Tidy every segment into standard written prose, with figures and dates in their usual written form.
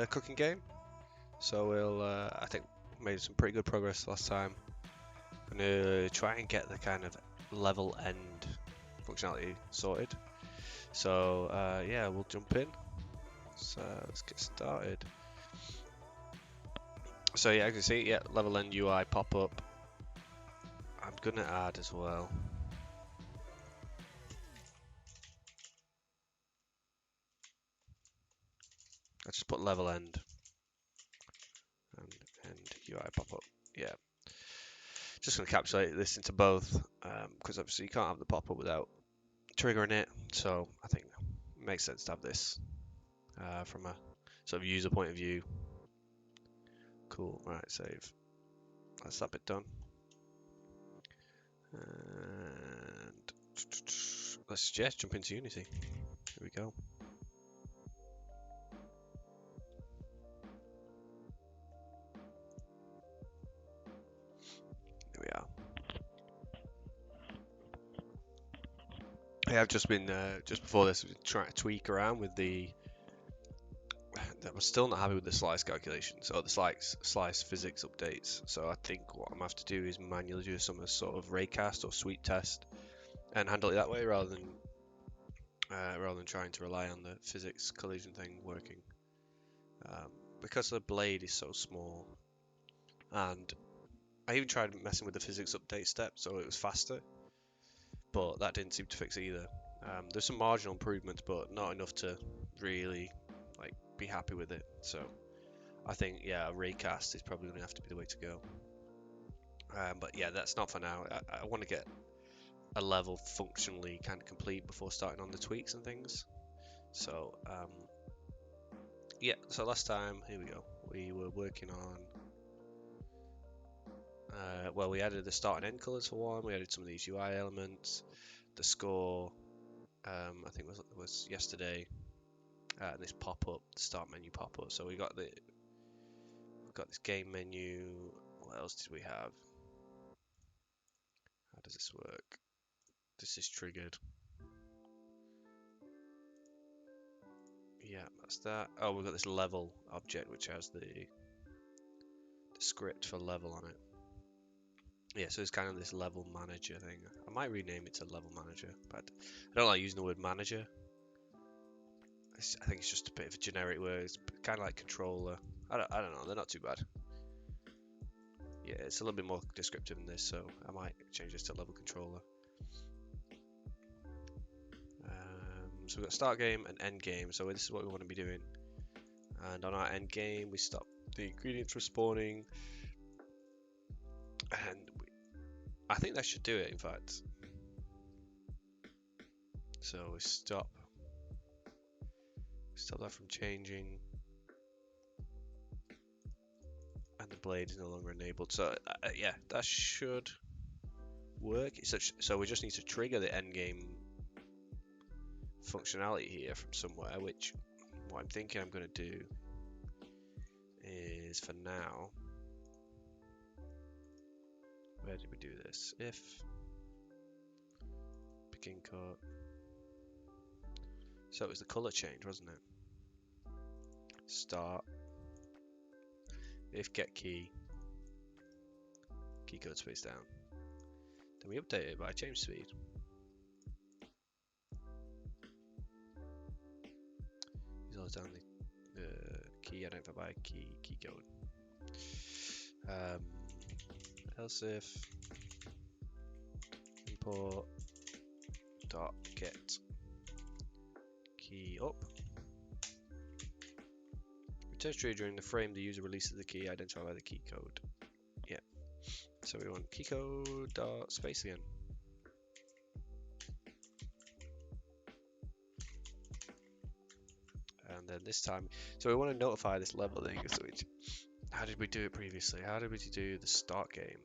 cooking game. So I think made some pretty good progress last time. I'm gonna try and get the kind of level end functionality sorted. So yeah, we'll jump in. So let's get started. So yeah, I can see level end UI pop up. I'm gonna add as well. I just put level end and end UI pop up. Yeah, just gonna encapsulate this into both because obviously you can't have the pop up without triggering it. So I think it makes sense to have this from a sort of user point of view. Cool. Right, save. That's that bit done. And let's just jump into Unity. Here we go. Here we are. Yeah, I've just been just before this trying to tweak around with the. I'm still not happy with the slice calculations or the slice physics updates. So I think what I'm gonna have to do is manually do some sort of raycast or sweep test and handle it that way rather than trying to rely on the physics collision thing working. Because the blade is so small, and I even tried messing with the physics update step so it was faster, but that didn't seem to fix it either. There's some marginal improvements, but not enough to really like be happy with it. So I think a raycast is probably going to have to be the way to go. But yeah, that's not for now. I want to get a level functionally kind of complete before starting on the tweaks and things. So yeah, so last time, here we go, we were working on well, we added the start and end colors for one, we added some of these UI elements, the score, I think was yesterday, and this pop-up, the start menu pop-up. So we've got this game menu. What else did we have? How does this work? This is triggered. Yeah, that's that. Oh, we've got this level object which has the script for level on it. Yeah, so it's kind of this level manager thing. I might rename it to level manager, but I don't like using the word manager. I think it's just a bit of a generic word. It's kind of like controller. I don't know. They're not too bad. Yeah, it's a little bit more descriptive than this, so I might change this to level controller. So we've got start game and end game. So this is what we want to be doing. And on our end game, we stop the ingredients from spawning, and I think that should do it. In fact, so we stop that from changing, and the blade is no longer enabled. So yeah, that should work. So we just need to trigger the end game functionality here from somewhere, which what I'm thinking I'm going to do is, for now, where did we do this? If begin cut. So it was the color change, wasn't it? Start. If get key code space down. Then we update it by change speed. These all down the key identified by key code. Else if import dot get key up. Returns true during the frame the user releases the key identified by the key code. Yeah. So we want key code dot space again. And then this time, so we want to notify this level thing. So how did we do it previously? How did we do the start game?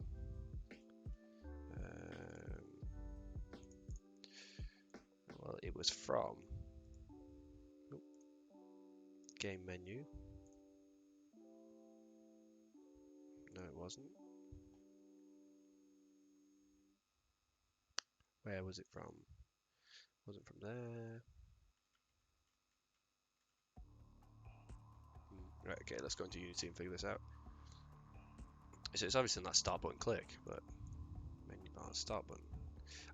Well, it was from game menu. No, it wasn't. Where was it from? Wasn't from there. Right, okay, let's go into Unity and figure this out. So it's obviously not start button click, but menu bar start button.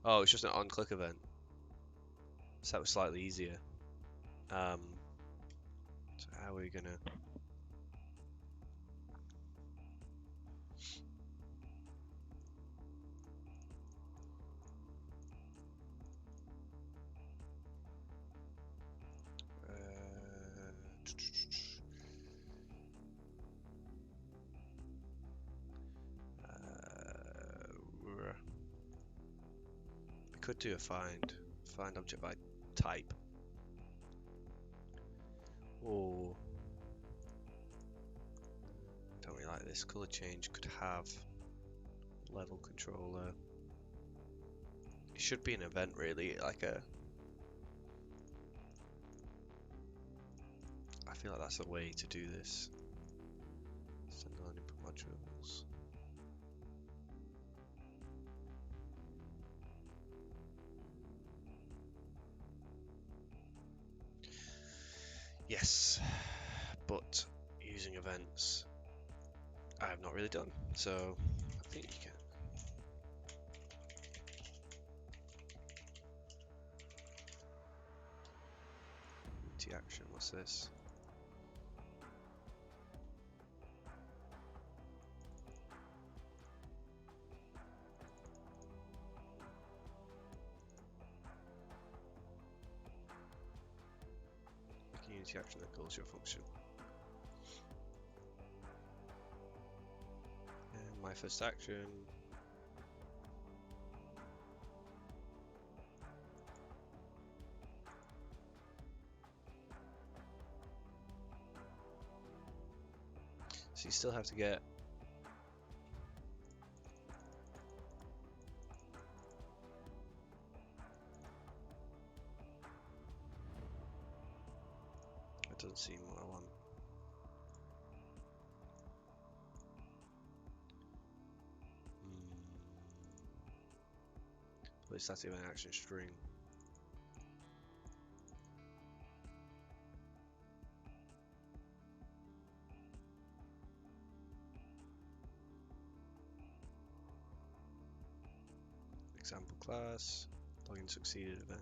Oh, it's just an on click event. So that was slightly easier. So how are we gonna? We could do a find object by type. Oh, don't really like this. Color change could have level controller. It should be an event really, like a. I feel like that's the way to do this. Standalone input modules. Yes, but using events I have not really done, so I think you can. T action, what's this? Make a Unity action that calls your function. And my first action. So you still have to get that doesn't seem what I want. At least that's even an action string. Example class, login succeeded event.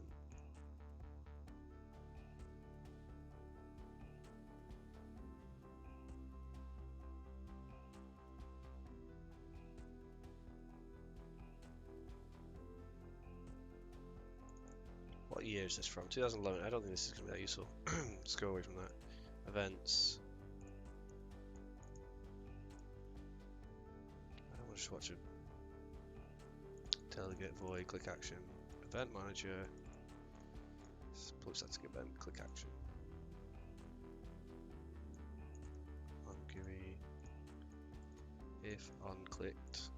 What year is this from? 2011. I don't think this is going to be that useful. Let's go away from that. Events. I don't want to just watch a delegate void click action. Event manager. Plus that's event click action. On GUI. If on clicked,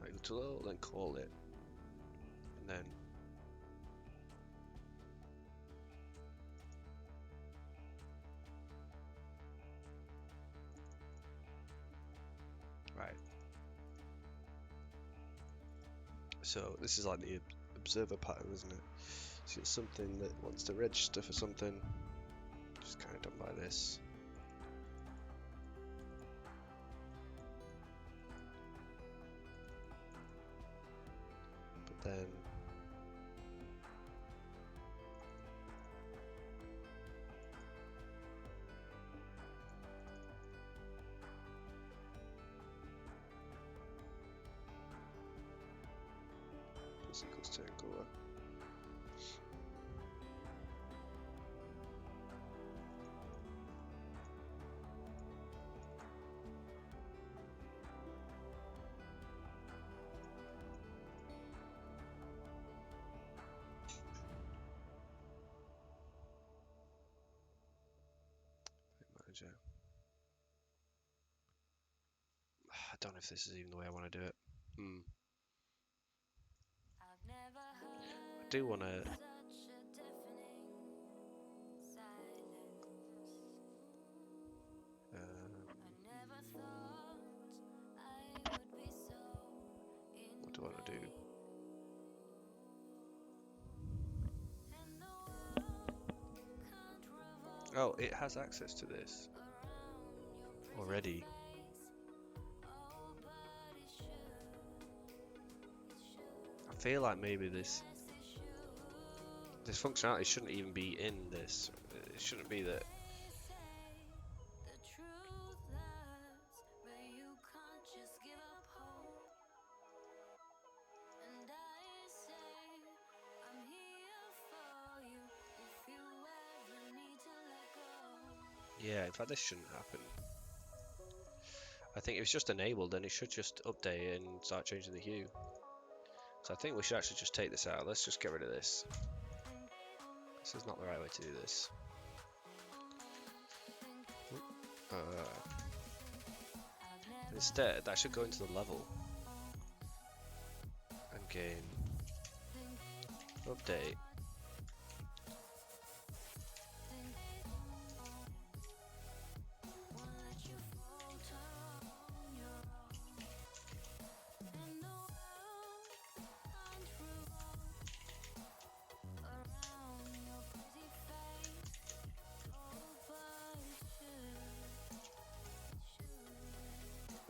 not equal to low, then call it. And then right. So this is like the observer pattern, isn't it? So it's something that wants to register for something. Just kind of done by this. But then plus equals to Angular. Manager. I don't know if this is even the way I want to do it. I do want to. What do I want to do? Oh, it has access to this. already. I feel like maybe this functionality shouldn't even be in this. It shouldn't be that. Yeah, in fact, this shouldn't happen. I think if it's just enabled, then it should just update and start changing the hue. So I think we should actually just take this out. Let's just get rid of this. This is not the right way to do this. Instead, that should go into the level. And game. Update.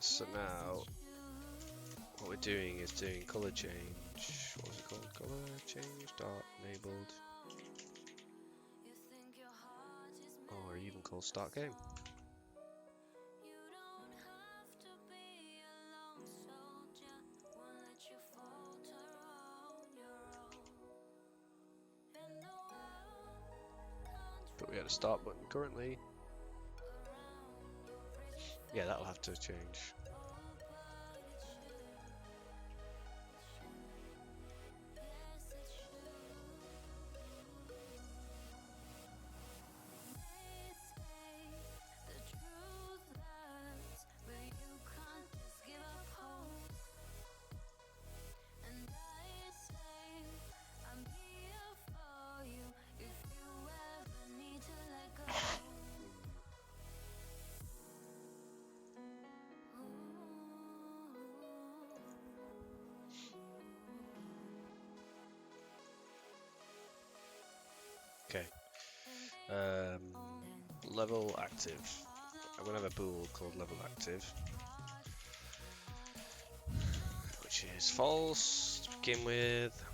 So now, what we're doing is doing color change. What was it called? Color change dot enabled. Or even called start game. But we had a start button currently. Yeah, that'll have to change. Okay. Level active. I'm gonna have a bool called level active, which is false to begin with.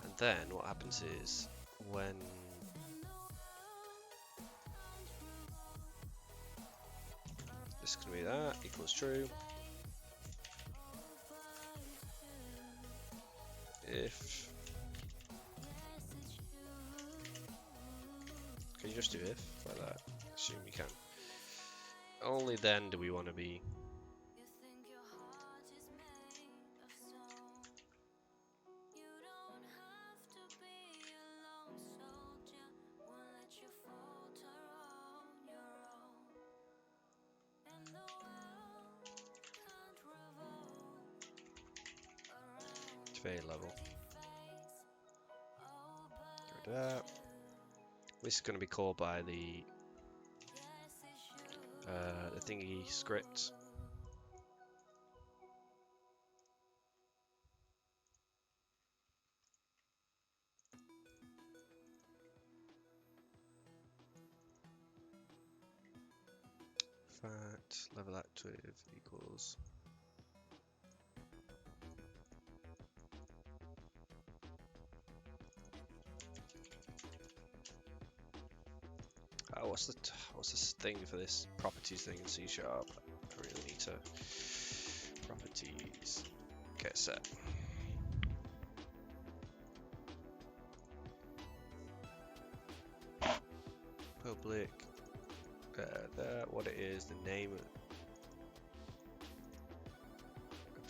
And then what happens is when this is gonna be that equals true. If can you just do if like that? Assume you can. Only then do we want to be. Fade level. Get rid of that. This is going to be called by the thingy script. Fat level active equals. What's this thing for this properties thing in C#? I really need to properties get set. Public. There. What it is, the name.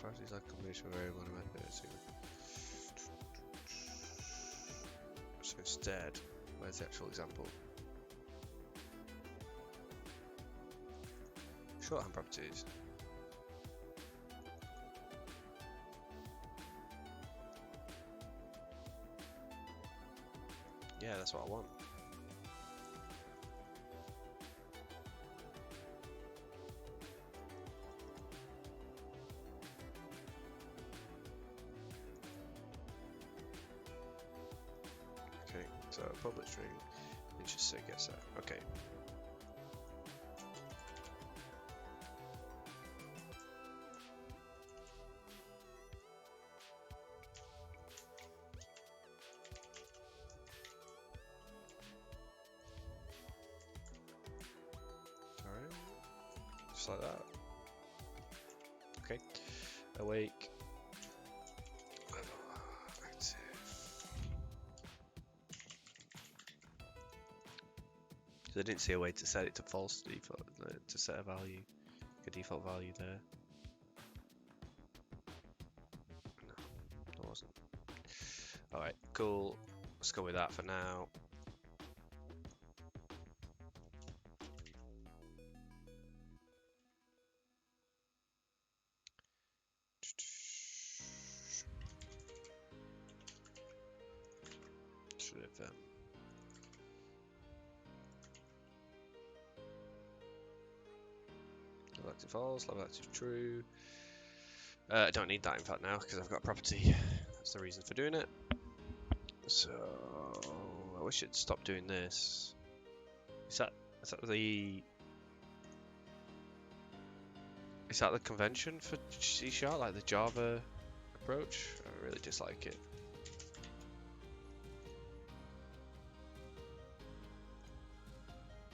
Properties like combination of variable and method. So instead, where's the actual example? Shorthand properties. Yeah, that's what I want. Okay, so public string, it just say gets that. Okay. just like that. Okay, awake. Active. So I didn't see a way to set it to false default, to set a value, a default value there. No, there wasn't. Alright, cool. Let's go with that for now. Should have level active false, level active true. I don't need that in fact now because I've got a property. That's the reason for doing it. So I wish it'd stop doing this. Is that the convention for C#, like the Java approach? I really dislike it.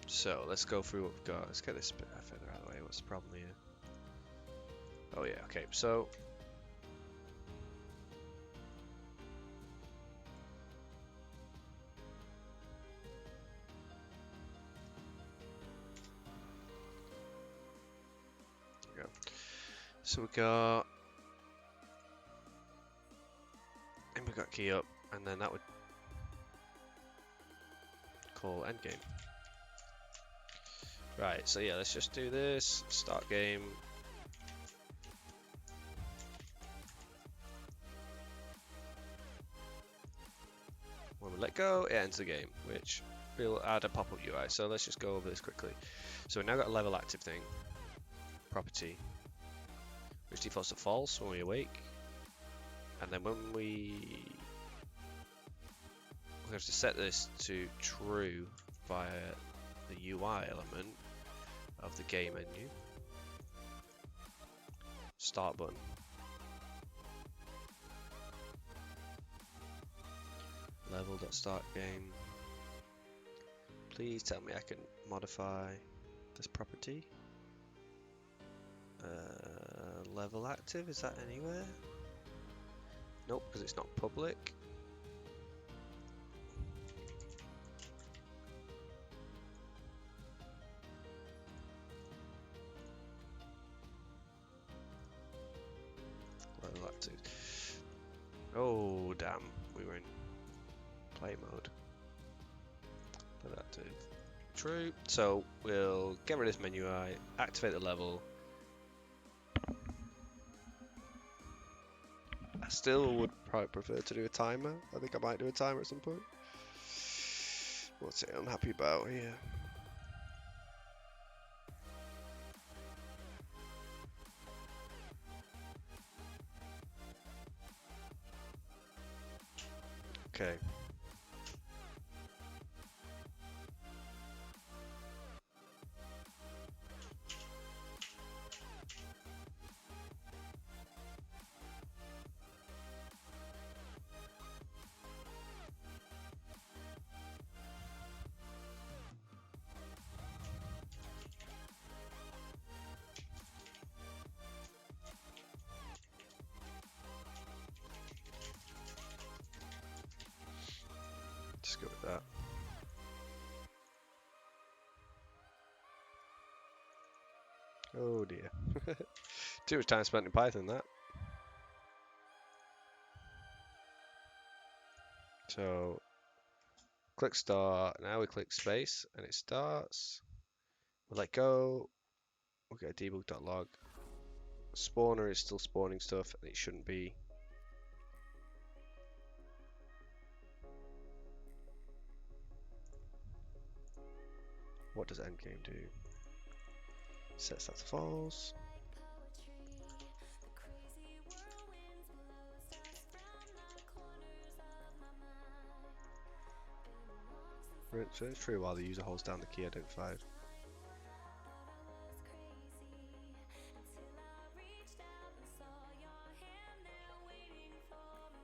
So let's go through what we've got. Let's get this bit further out of the way. What's the problem here? Oh yeah, okay, so there we go. So we got key up, and then that would call endgame. Right, so yeah, let's just do this. Start game. When we let go, it ends the game, which will add a pop-up UI. So let's just go over this quickly. So we've now got a level active thing, property, which defaults to false when we awake. And then when we have to set this to true via the UI element of the game menu. Start button. Level.start game. Please tell me I can modify this property. Level active, is that anywhere? Nope, because it's not public. Level active. Oh damn, we were in play mode. Level active. True. So we'll get rid of this menu UI, activate the level. I still would probably prefer to do a timer. I think I might do a timer at some point. What's it unhappy about here? Okay. Just go with that. Oh dear. Too much time spent in Python, that. So, click start. Now we click space and it starts. We'll let go. We'll get a debug.log. Spawner is still spawning stuff and it shouldn't be. What does endgame do? Sets that to false. So it's true while the user holds down the key identified.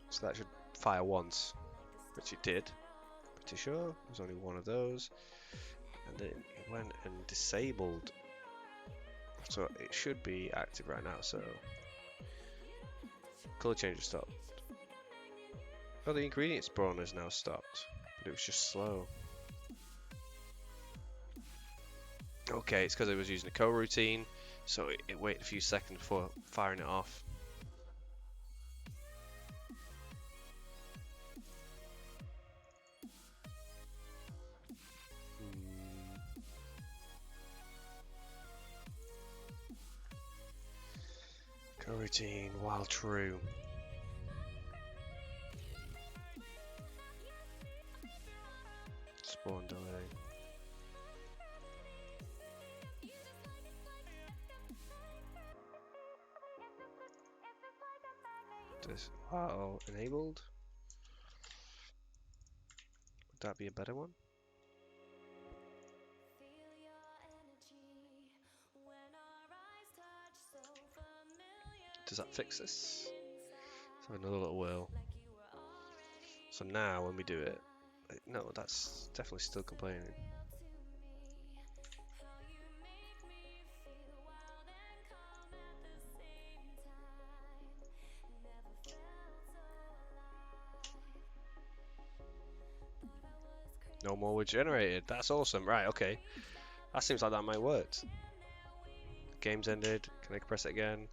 So that should fire once, which it did. Pretty sure. There's only one of those. And then it went and disabled So it should be active right now, so color changer stopped. Oh, the ingredient spawner is now stopped, but it was just slow. Okay, it's because it was using a coroutine, so it waited a few seconds before firing it off. Coroutine, while true. Spawn delay. This while enabled. Would that be a better one? Does that fix this? So another little whirl. So now when we do it, no, that's definitely still complaining. No more were generated. That's awesome. Right, okay. That seems like that might work. Game's ended. Can I press it again?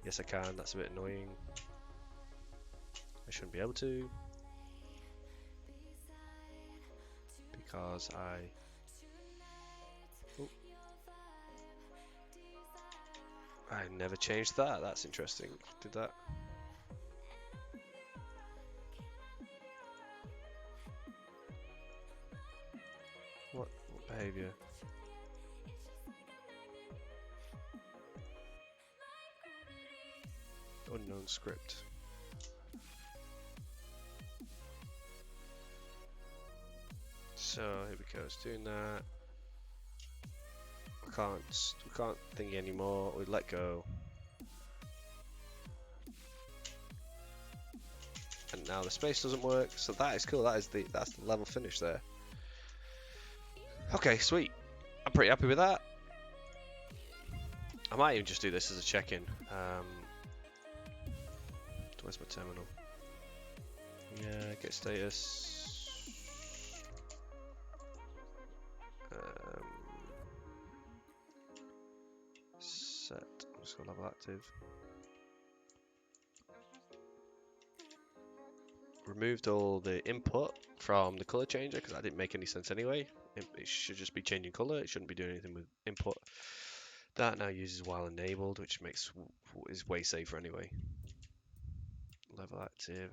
Yes, I can. That's a bit annoying. I shouldn't be able to. Because I never changed that. That's interesting. Did that? What behavior? Unknown script. So here we go. It's doing that. We can't thingy anymore. We let go. And now the space doesn't work. So that is cool. That's the level finish there. Okay, sweet. I'm pretty happy with that. I might even just do this as a check-in. Where's my terminal? Yeah, get status. Set. I'm just gonna level active. Removed all the input from the color changer because that didn't make any sense anyway. It should just be changing color. It shouldn't be doing anything with input. That now uses while enabled, which is way safer anyway. Level active.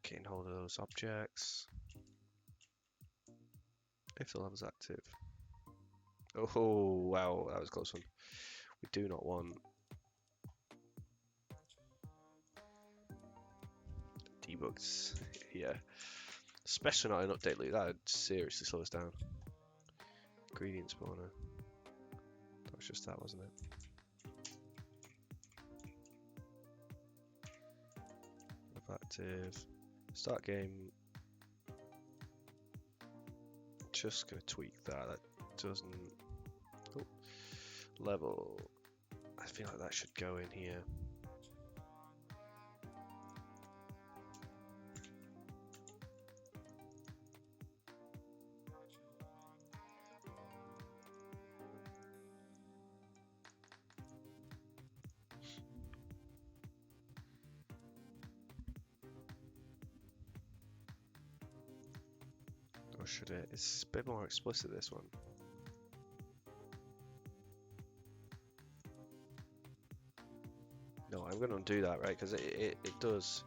Getting hold of those objects. If the level's active. Oh wow, that was a close one. We do not want debugs. Yeah. Especially not an update loop. That would seriously slow us down. Ingredient spawner. That was just that, wasn't it? Active. Start game. Just gonna tweak that. That doesn't. Oh. Level. I feel like that should go in here. Or should it? It's a bit more explicit, this one. No, I'm going to undo that, right? Because it does.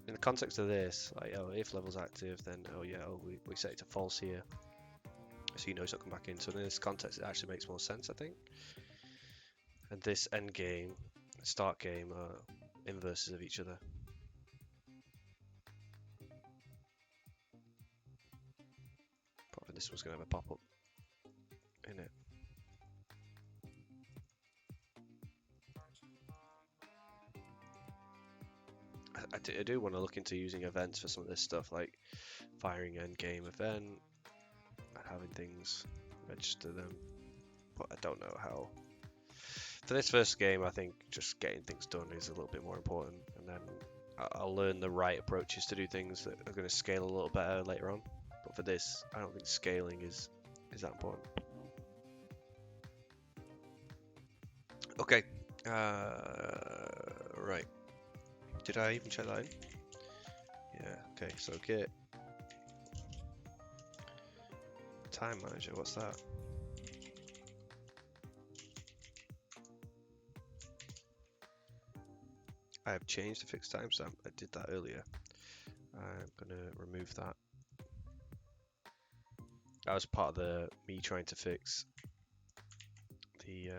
In the context of this, like, oh, if level's active, then, oh yeah, we set it to false here. So you know it's not come back in. So in this context, it actually makes more sense, I think. And this end game, start game are inverses of each other. Probably this one's going to have a pop-up in it. I do want to look into using events for some of this stuff, like firing end game event, and having things register them, but I don't know how. For this first game, I think just getting things done is a little bit more important, and then I'll learn the right approaches to do things that are going to scale a little better later on. But for this, I don't think scaling is that important. Okay, right. Did I even check that in? Yeah, okay, so Git. Time manager, what's that? I have changed the fixed timestamp. I did that earlier. I'm gonna remove that. That was part of the me trying to fix the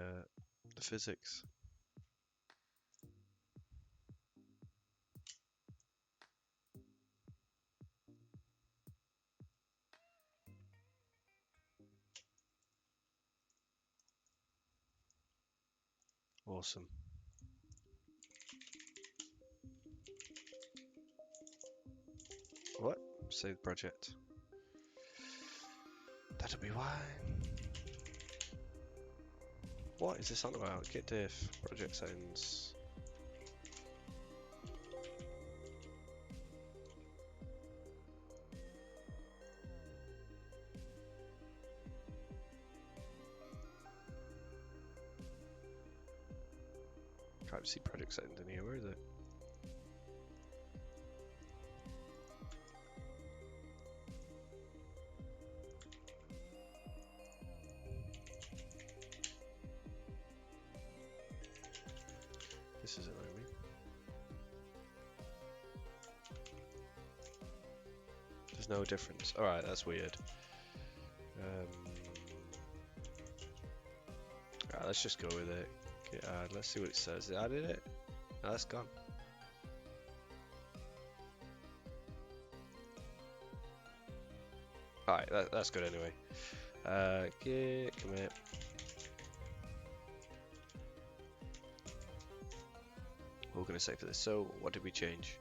physics. Awesome. What? Save project. That'll be why. What is this on about? GameDev project settings. Can't see project settings in here. Where is it? This is annoying me. There's no difference. Alright, that's weird. Alright, let's just go with it. Git add. Let's see what it says. It added it? No, that's gone. Alright, that's good anyway. Git commit. What we're going to say for this. So, what did we change?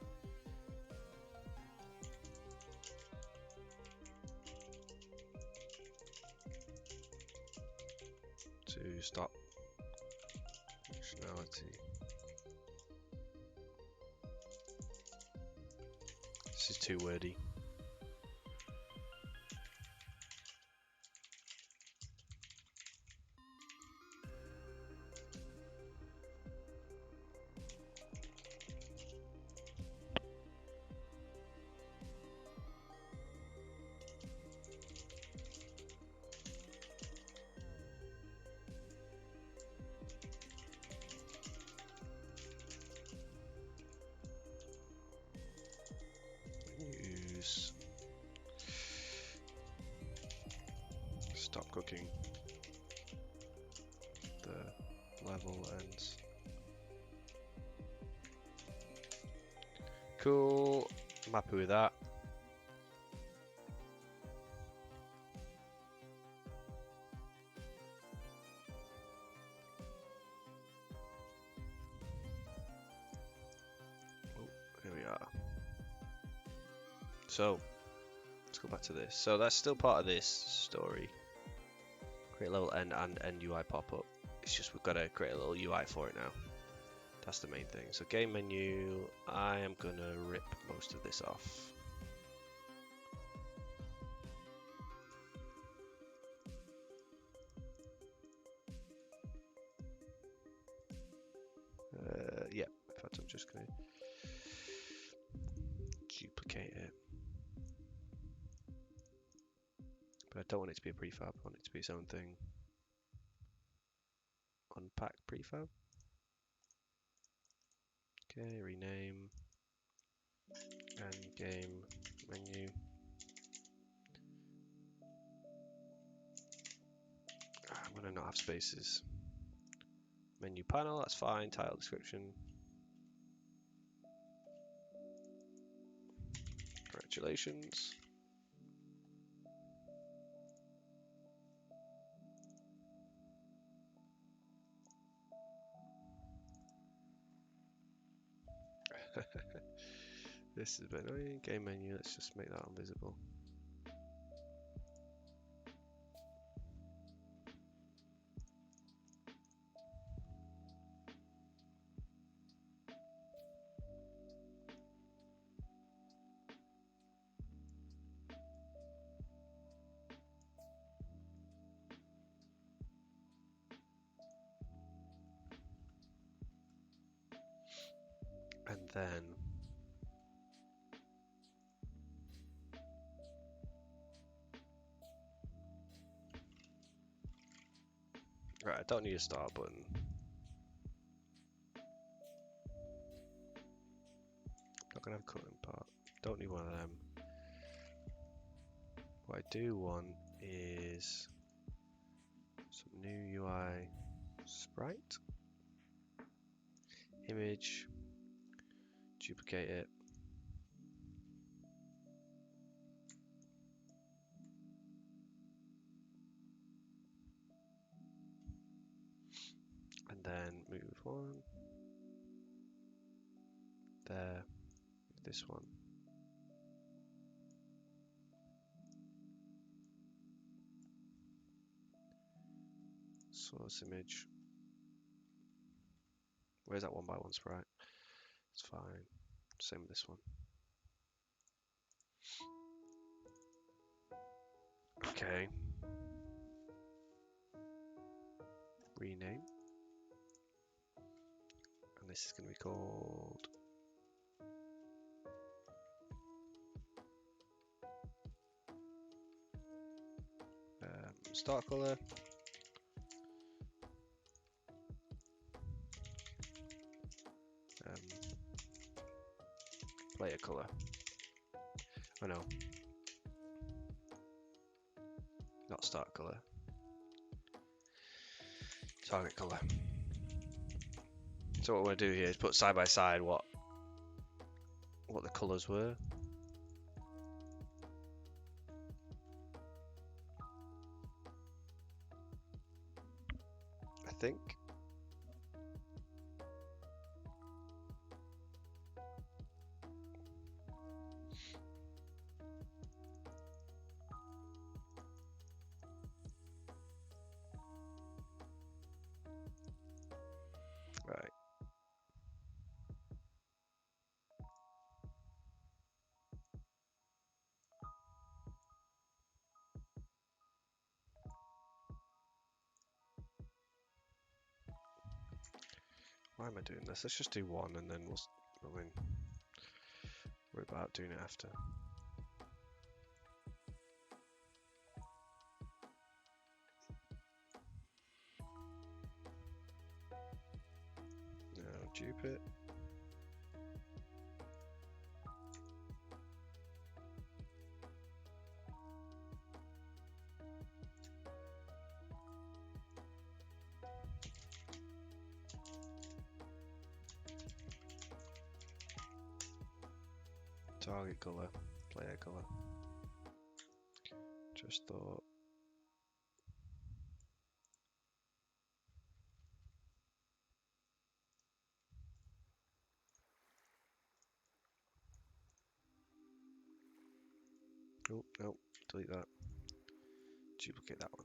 To stop functionality. This is too wordy. Stop cooking. The level ends. Cool. I'm happy with that. Oh, here we are. So, let's go back to this. So that's still part of this story. Create level end and end UI pop-up. It's just we've got to create a little UI for it now. That's the main thing. So game menu, I am gonna rip most of this off. Yeah, in fact I'm just gonna duplicate it. But I don't want it to be a prefab, I want it to be its own thing. Unpack prefab. Okay, rename. And game menu. I'm gonna not have spaces. Menu panel, that's fine. Title description. Congratulations. This is a bit annoying. Game menu, let's just make that invisible. then right, I don't need a start button. Not gonna have a cutting part. Don't need one of them. What I do want is some new UI sprite, image, duplicate it. And then move one. There, this one. Source image. Where's that 1x1 sprite? It's fine. Same with this one. Okay. Rename. And this is going to be called start color. Player color. Oh no. Not start color. Target color. So what we're going to do here is put side by side what the colors were. I think. Right. Why am I doing this? Let's just do one and then we'll worry about doing it after. No, dupe it. Target color, player color. Just thought. Oh, no, delete that. Duplicate that one.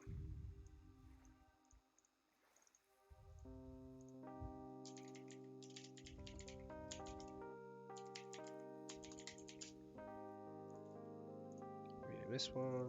Rename this one.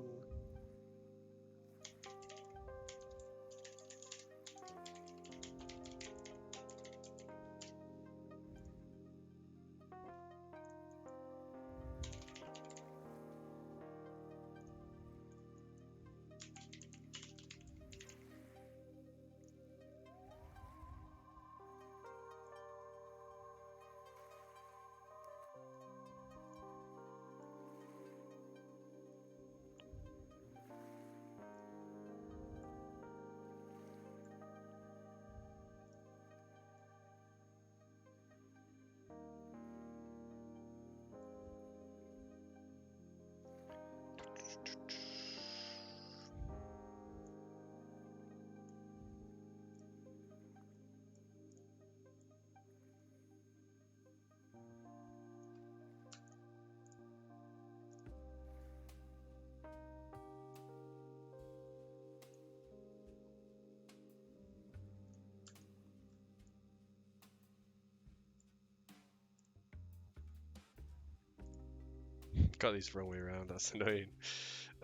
Got these the wrong way around, that's annoying.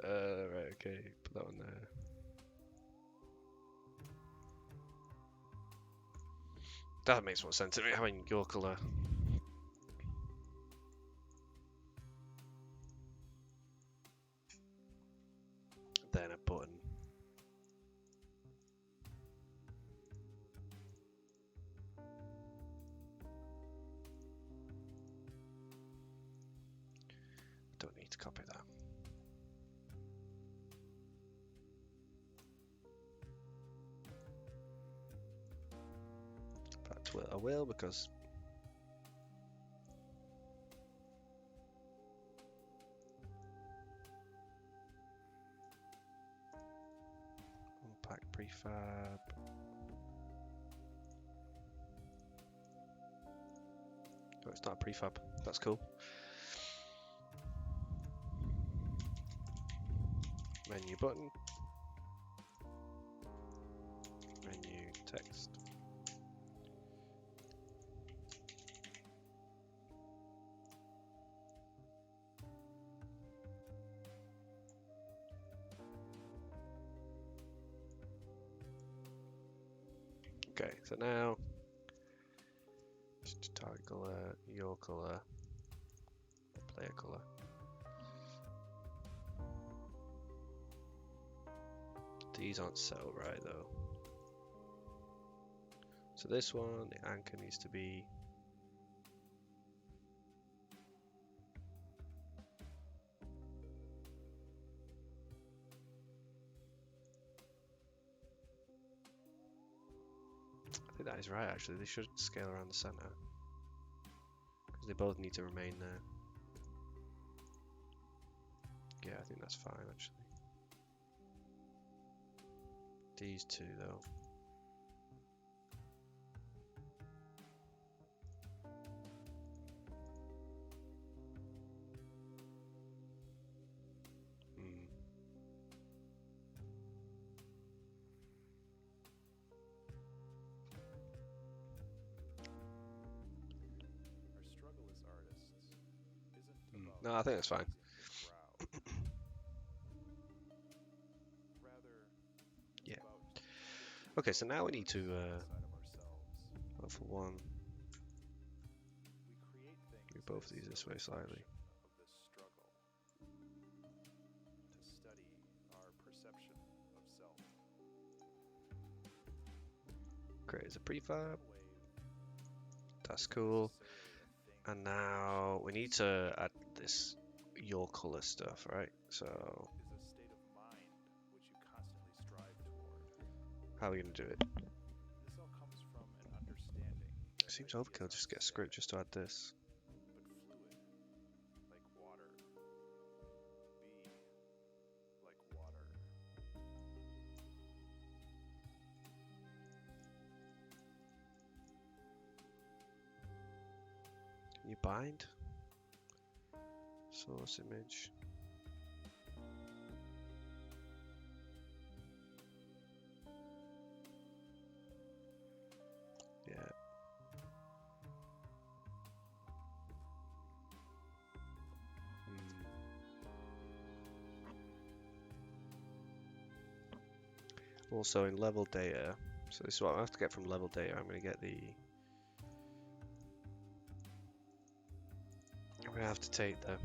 Right, okay, put that one there. That makes more sense to me, having your colour then a button. Don't need to copy that. But I will because unpack prefab. Oh, it's not a prefab. That's cool. Menu button. Menu text. Okay, so now target color, your color, player color. These aren't set up right though. So this one, the anchor needs to be I think that is right actually. They should scale around the center because they both need to remain there. Yeah, I think that's fine actually. These two though. No, I think that's fine. Yeah. Okay, so now we need to for one, move both of these this way slightly. Create as a prefab. That's cool. And now we need to add this your color stuff, right? So how are we gonna do it? It seems overkill just to get a script just to add this. Can you bind? Source image. Yeah. Also in level data, so this is what I have to get from level data. I'm going to get the. I'm going to have to take the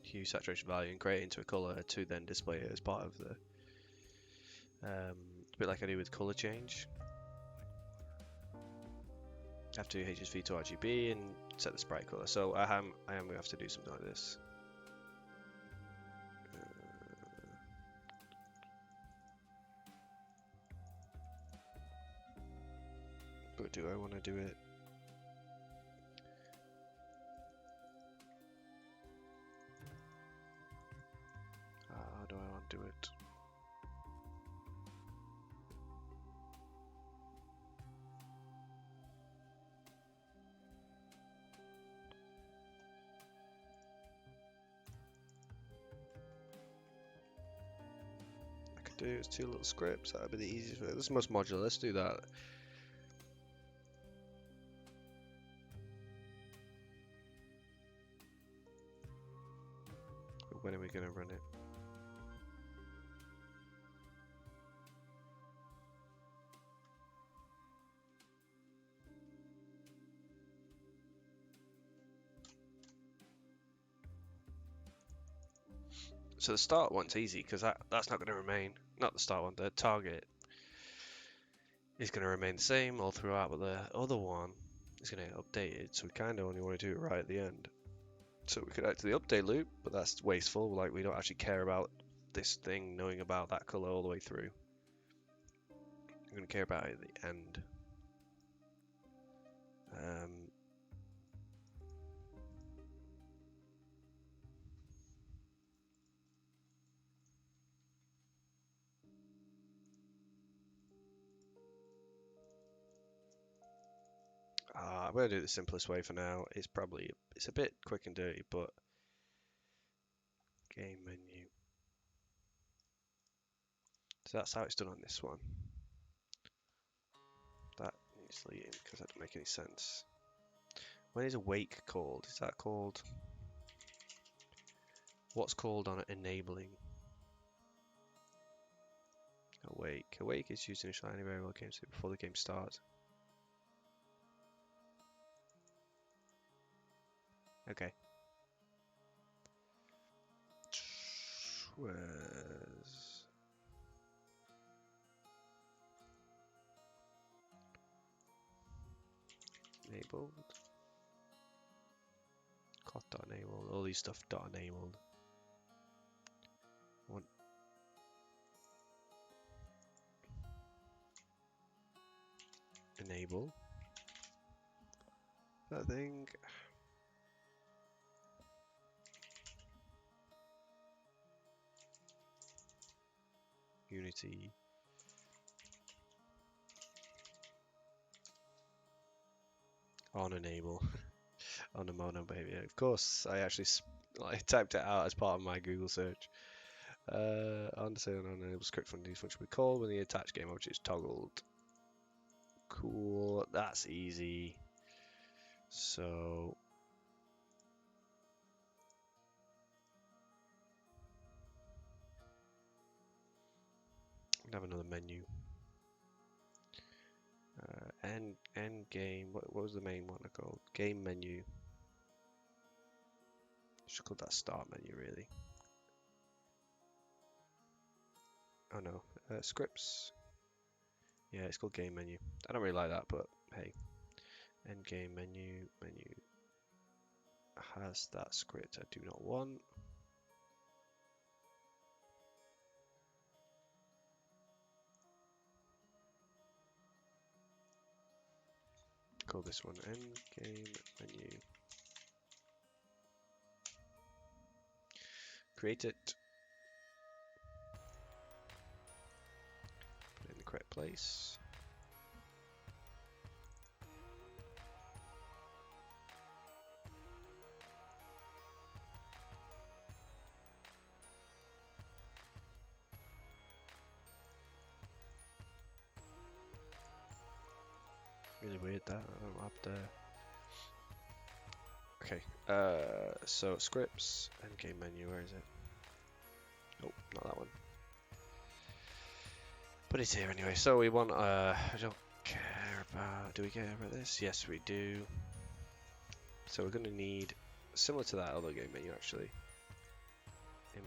hue saturation value and create it into a color to then display it as part of the. A bit like I do with color change. I have to do HSV to RGB and set the sprite color. So I am going to have to do something like this. But do I want to do it? How do I want to do it? I could do is 2 little scripts. That would be the easiest way. This is the most modular. Let's do that. When are we going to run it? So the start one's easy because that's not going to remain. Not the start one, the target is going to remain the same all throughout, but the other one is going to get updated. So we kind of only want to do it right at the end. So we could add to the update loop, but that's wasteful. Like, we don't actually care about this thing knowing about that color all the way through. We're going to care about it at the end. I'm going to do it the simplest way for now. It's a bit quick and dirty, but game menu. So that's how it's done on this one. That needs deleting because that doesn't make any sense. When is awake called? Is that called? What's called on enabling? Awake. Awake is used to initial any variable game state before the game starts. Okay. Where's enabled? Cloth dot enabled. All these stuff dot enabled. One. Enable. That thing. Unity. On enable. On the mono baby. Of course, I actually typed it out as part of my Google search. On enable script function will be called when the attached game object is toggled. Cool, that's easy. So we have another menu. End game. What was the main one called? Game menu. Should call that start menu really. Oh no, scripts. Yeah, it's called game menu. I don't really like that, but hey. End game menu has that script I do not want. Call this one end game menu. Create it. Put it in the correct place. Really weird that I don't have the. Okay, so scripts and game menu, where is it? Oh, not that one. But it's here anyway. So we want, I don't care about, do we care about this? Yes, we do. So we're going to need, similar to that other game menu actually,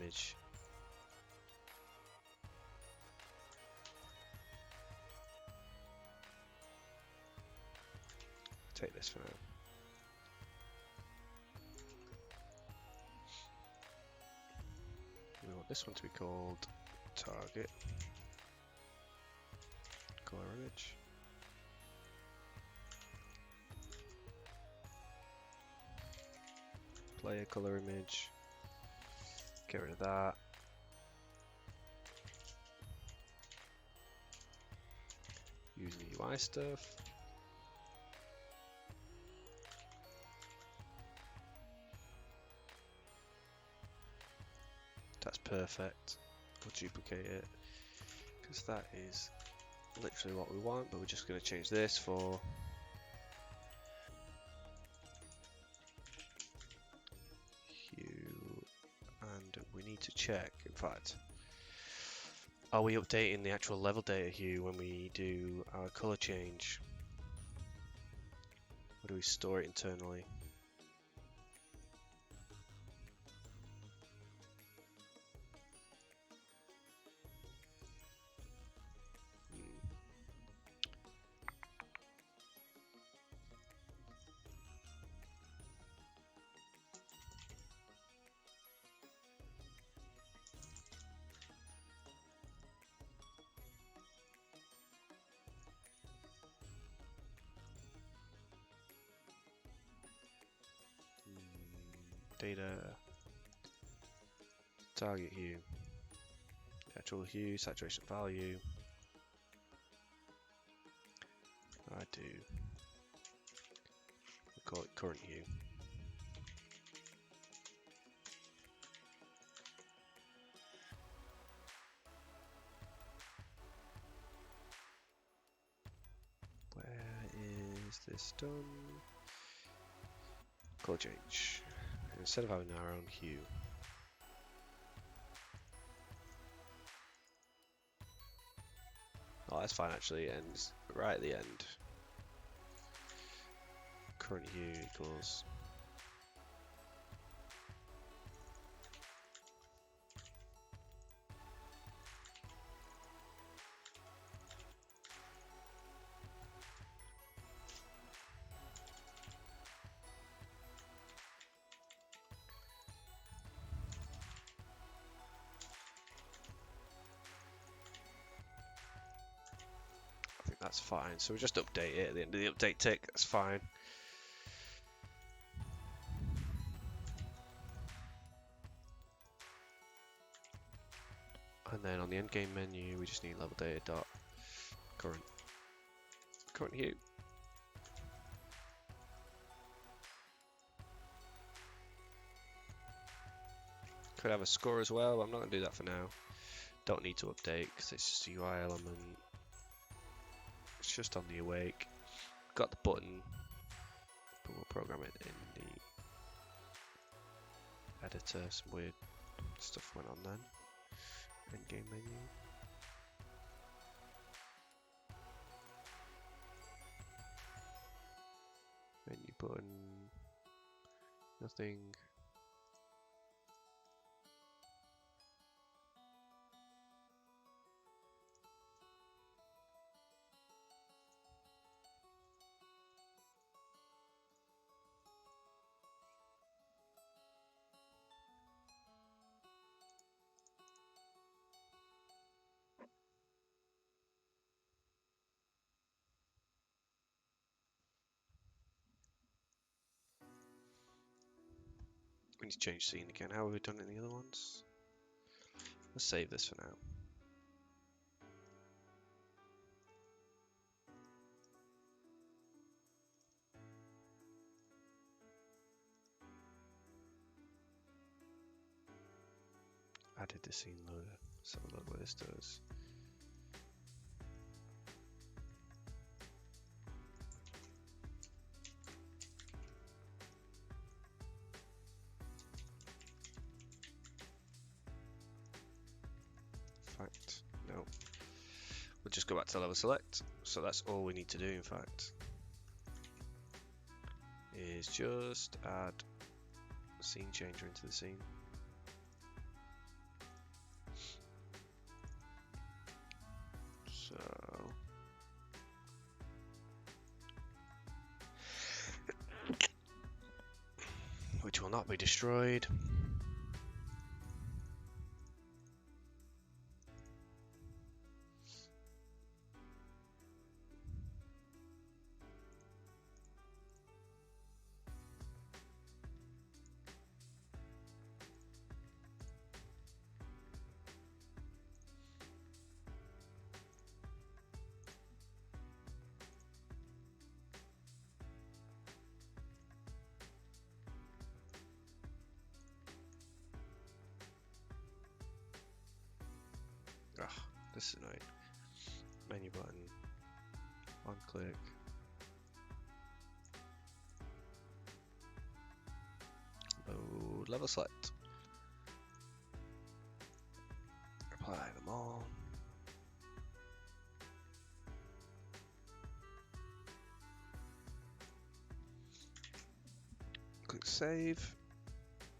image. Take this for now. We want this one to be called target. Color image. Player color image. Get rid of that. Use the UI stuff. That's perfect. We'll duplicate it because that is literally what we want, but we're just going to change this for hue, and we need to check, in fact, are we updating the actual level data hue when we do our color change, or do we store it internally? data, target hue, actual hue, saturation value. I do. We call it current hue. Where is this done? Color change. Instead of having our own hue. Oh, that's fine actually. It ends right at the end. Current hue equals. I think that's fine. So we just update it at the end of the update tick. That's fine. And then on the end game menu, we just need level data dot current hue. Could have a score as well, but I'm not going to do that for now. Don't need to update because it's just a UI element. It's just on the awake. Got the button, but we'll program it in the editor. Some weird stuff went on then. End game menu. Menu button. Nothing. We need to change scene again. How have we done it in the other ones? Let's save this for now. Added the scene loader. Let's have a look what this does. Fact, no. We'll just go back to level select. So that's all we need to do, in fact, is just add a scene changer into the scene. So which will not be destroyed. Ugh, this is annoying. Menu button, one click. Load level select. Apply them all. Click save.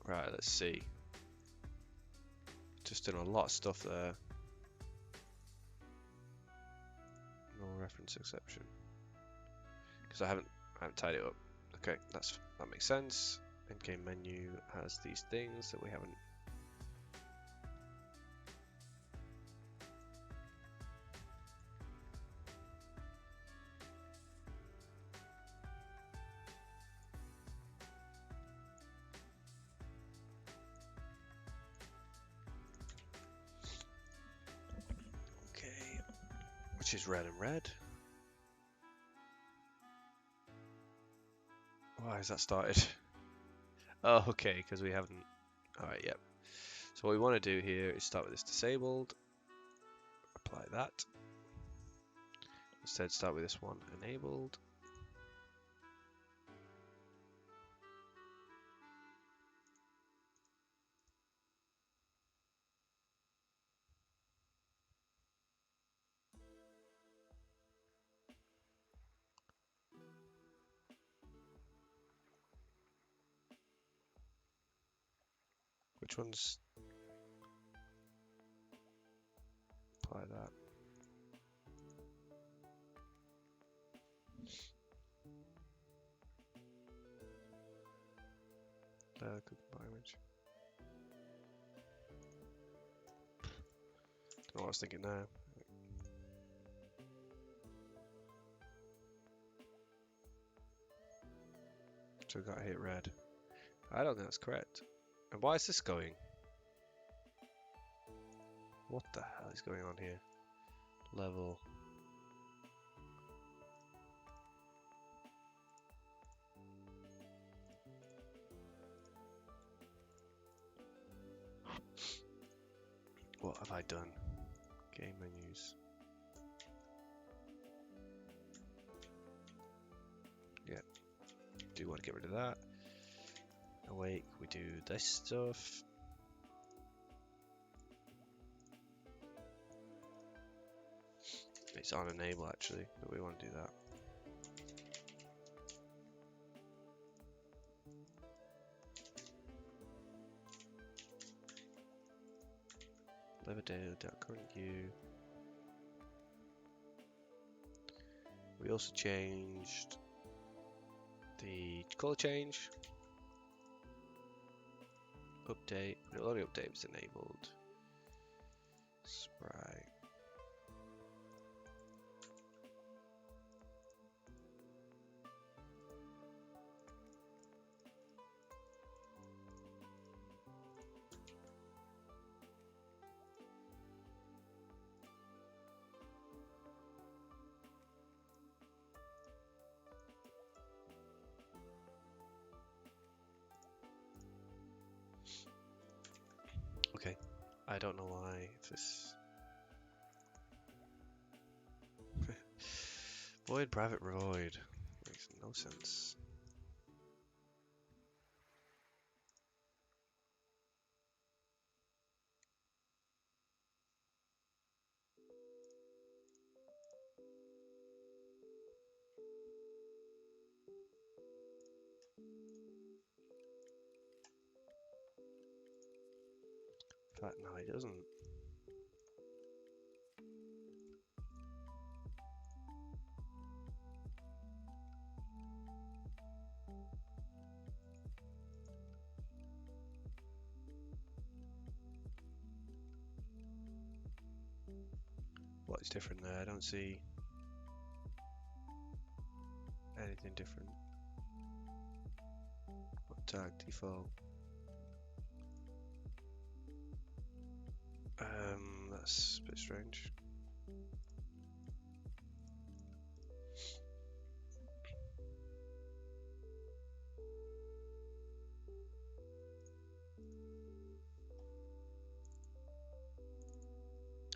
Right, let's see. Just doing a lot of stuff there. No reference exception. Because I haven't tied it up. Okay, that makes sense. Endgame menu has these things that we haven't. This is red and red. Why has that started? Oh, okay, because we haven't. Alright, yep. So what we want to do here is start with this disabled. Apply that. Instead, start with this one enabled. Which ones? Apply that. Click my image. Don't know what I was thinking now. So we got to hit red. I don't think that's correct. And why is this going? What the hell is going on here? Level. What have I done? Game menus. Yeah, do want to get rid of that. Awake, we do this stuff. It's on enable actually, but we want to do that. Current view. We also changed the color change. Update. The only update was enabled. Sprite. Okay, I don't know why this void private void makes no sense. In fact, no, it doesn't. What is different there? I don't see anything different. What tag default? That's a bit strange.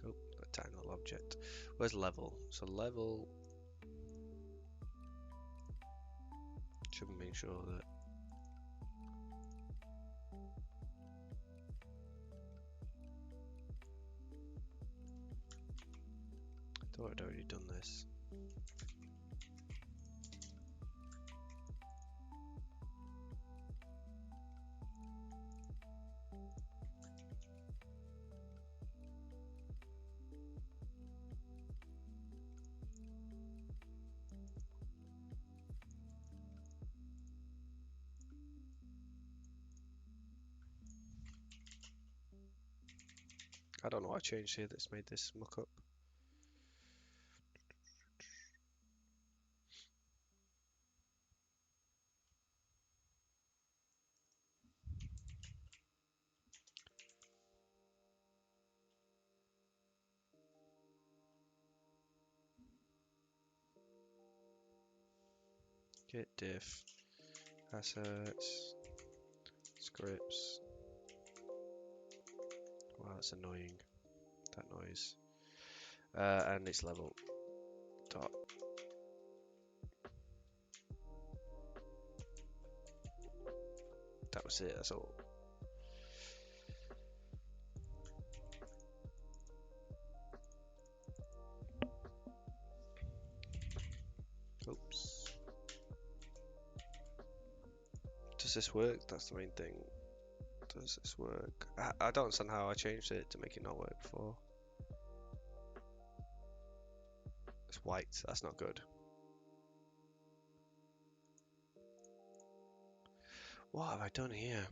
Oh, a technical object. Where's level? So level should make sure that I thought I'd already done this. I don't know what I changed here that's made this muck up. Git diff assets scripts. Wow, that's annoying. That noise. And it's level dot. That was it. That's all. Oops. Does this work? That's the main thing. Does this work? I don't understand how I changed it to make it not work before. It's white. That's not good. What have I done here?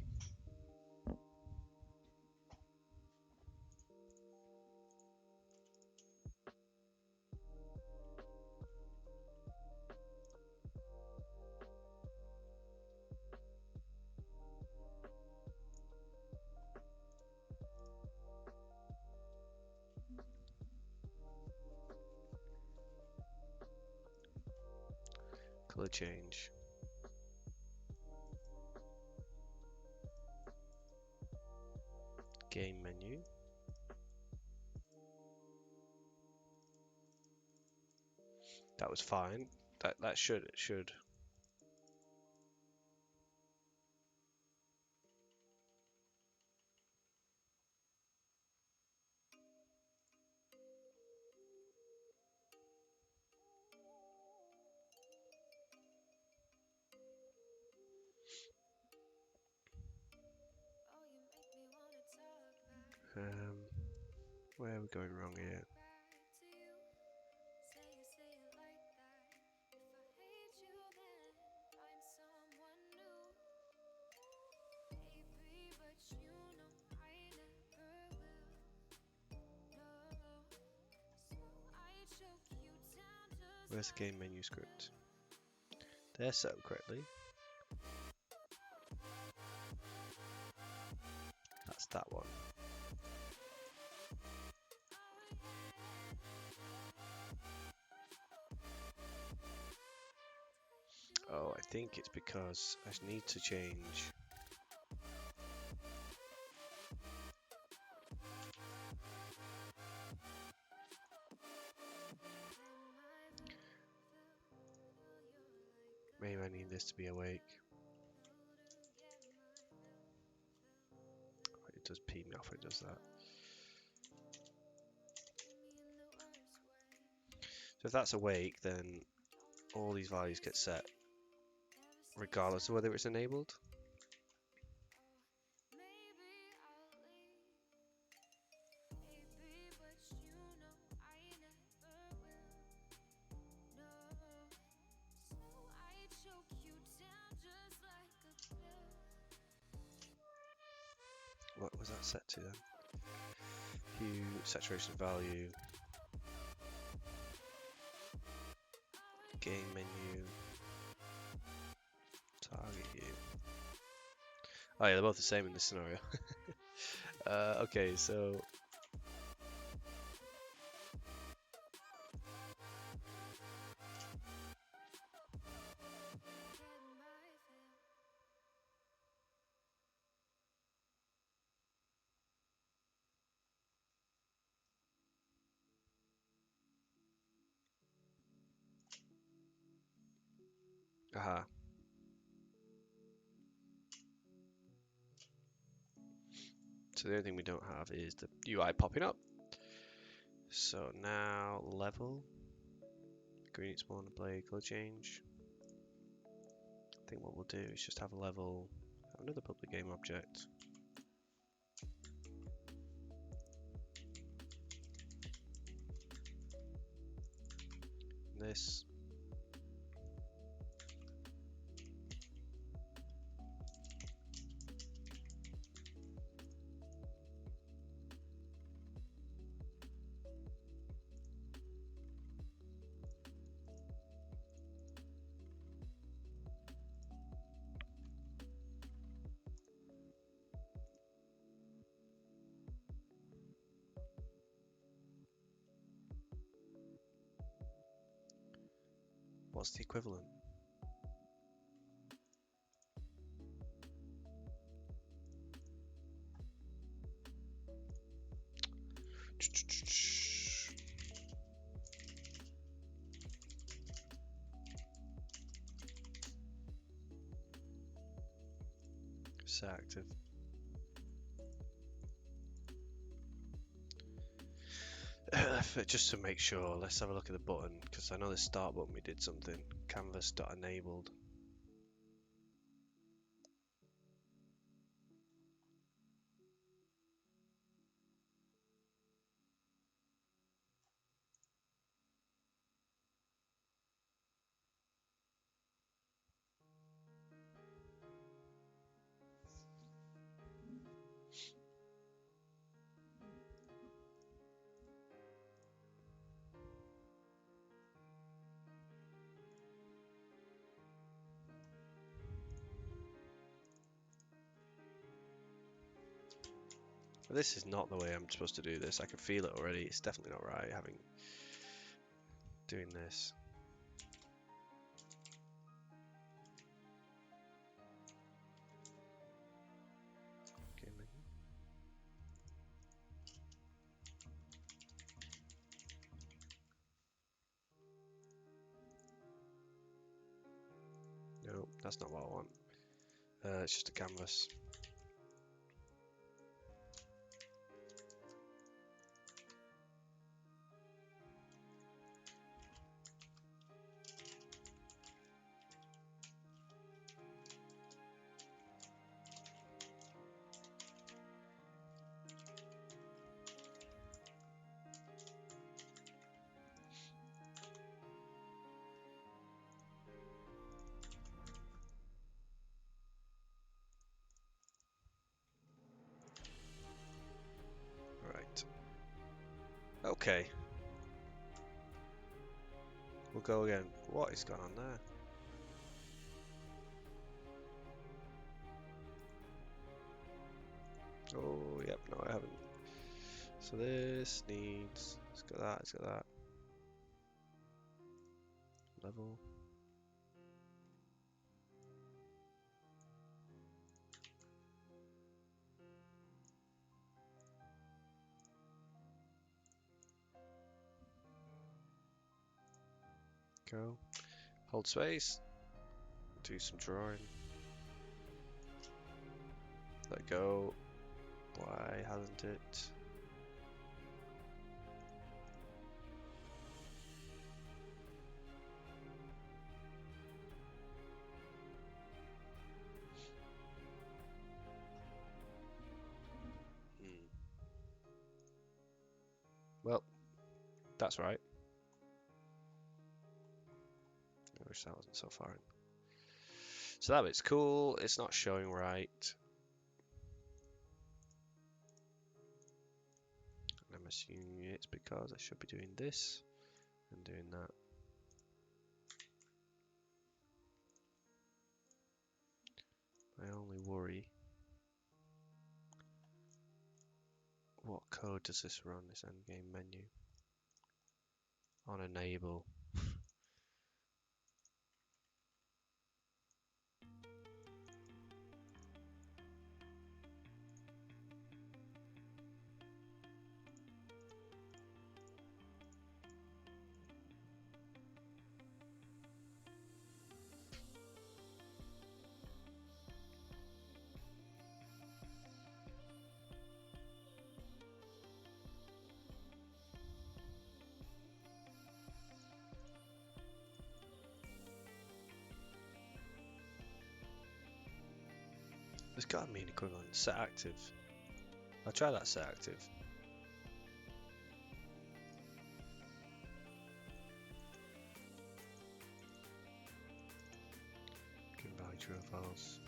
Color change. Game menu. That was fine. That should. Where are we going wrong here? Where's the game menu script? They're set up correctly. That's that one. Oh, I think it's because I need to change. Maybe I need this to be awake. It does pee me off, it does that. So if that's awake, then all these values get set regardless of whether it's enabled. What was that set to then? Hue, saturation value, game menu, target hue. Oh yeah, they're both the same in this scenario. Okay, so aha. So the only thing we don't have is the UI popping up. So now level, green spawn play, color change. I think what we'll do is just have a level, have another public game object. This. What's the equivalent? Set active. Just to make sure, let's have a look at the button, because I know the start button we did something. Canvas.enabled. This is not the way I'm supposed to do this. I can feel it already. It's definitely not right doing this. Okay, no, that's not what I want. It's just a canvas. Right. Okay. We'll go again. What is going on there? Oh, yep, no, I haven't. So this needs, it's got that, it's got that. Level. Go. Hold space. Do some drawing. Let go. Why hasn't it? Well, that's right. I wish that wasn't so far in. So that bit's cool. It's not showing right. I'm assuming it's because I should be doing this and doing that. My only worry, what code does this run, this endgame menu? On enable. There's got to be an equivalent. Set active. I'll try that set active. Give value true or false.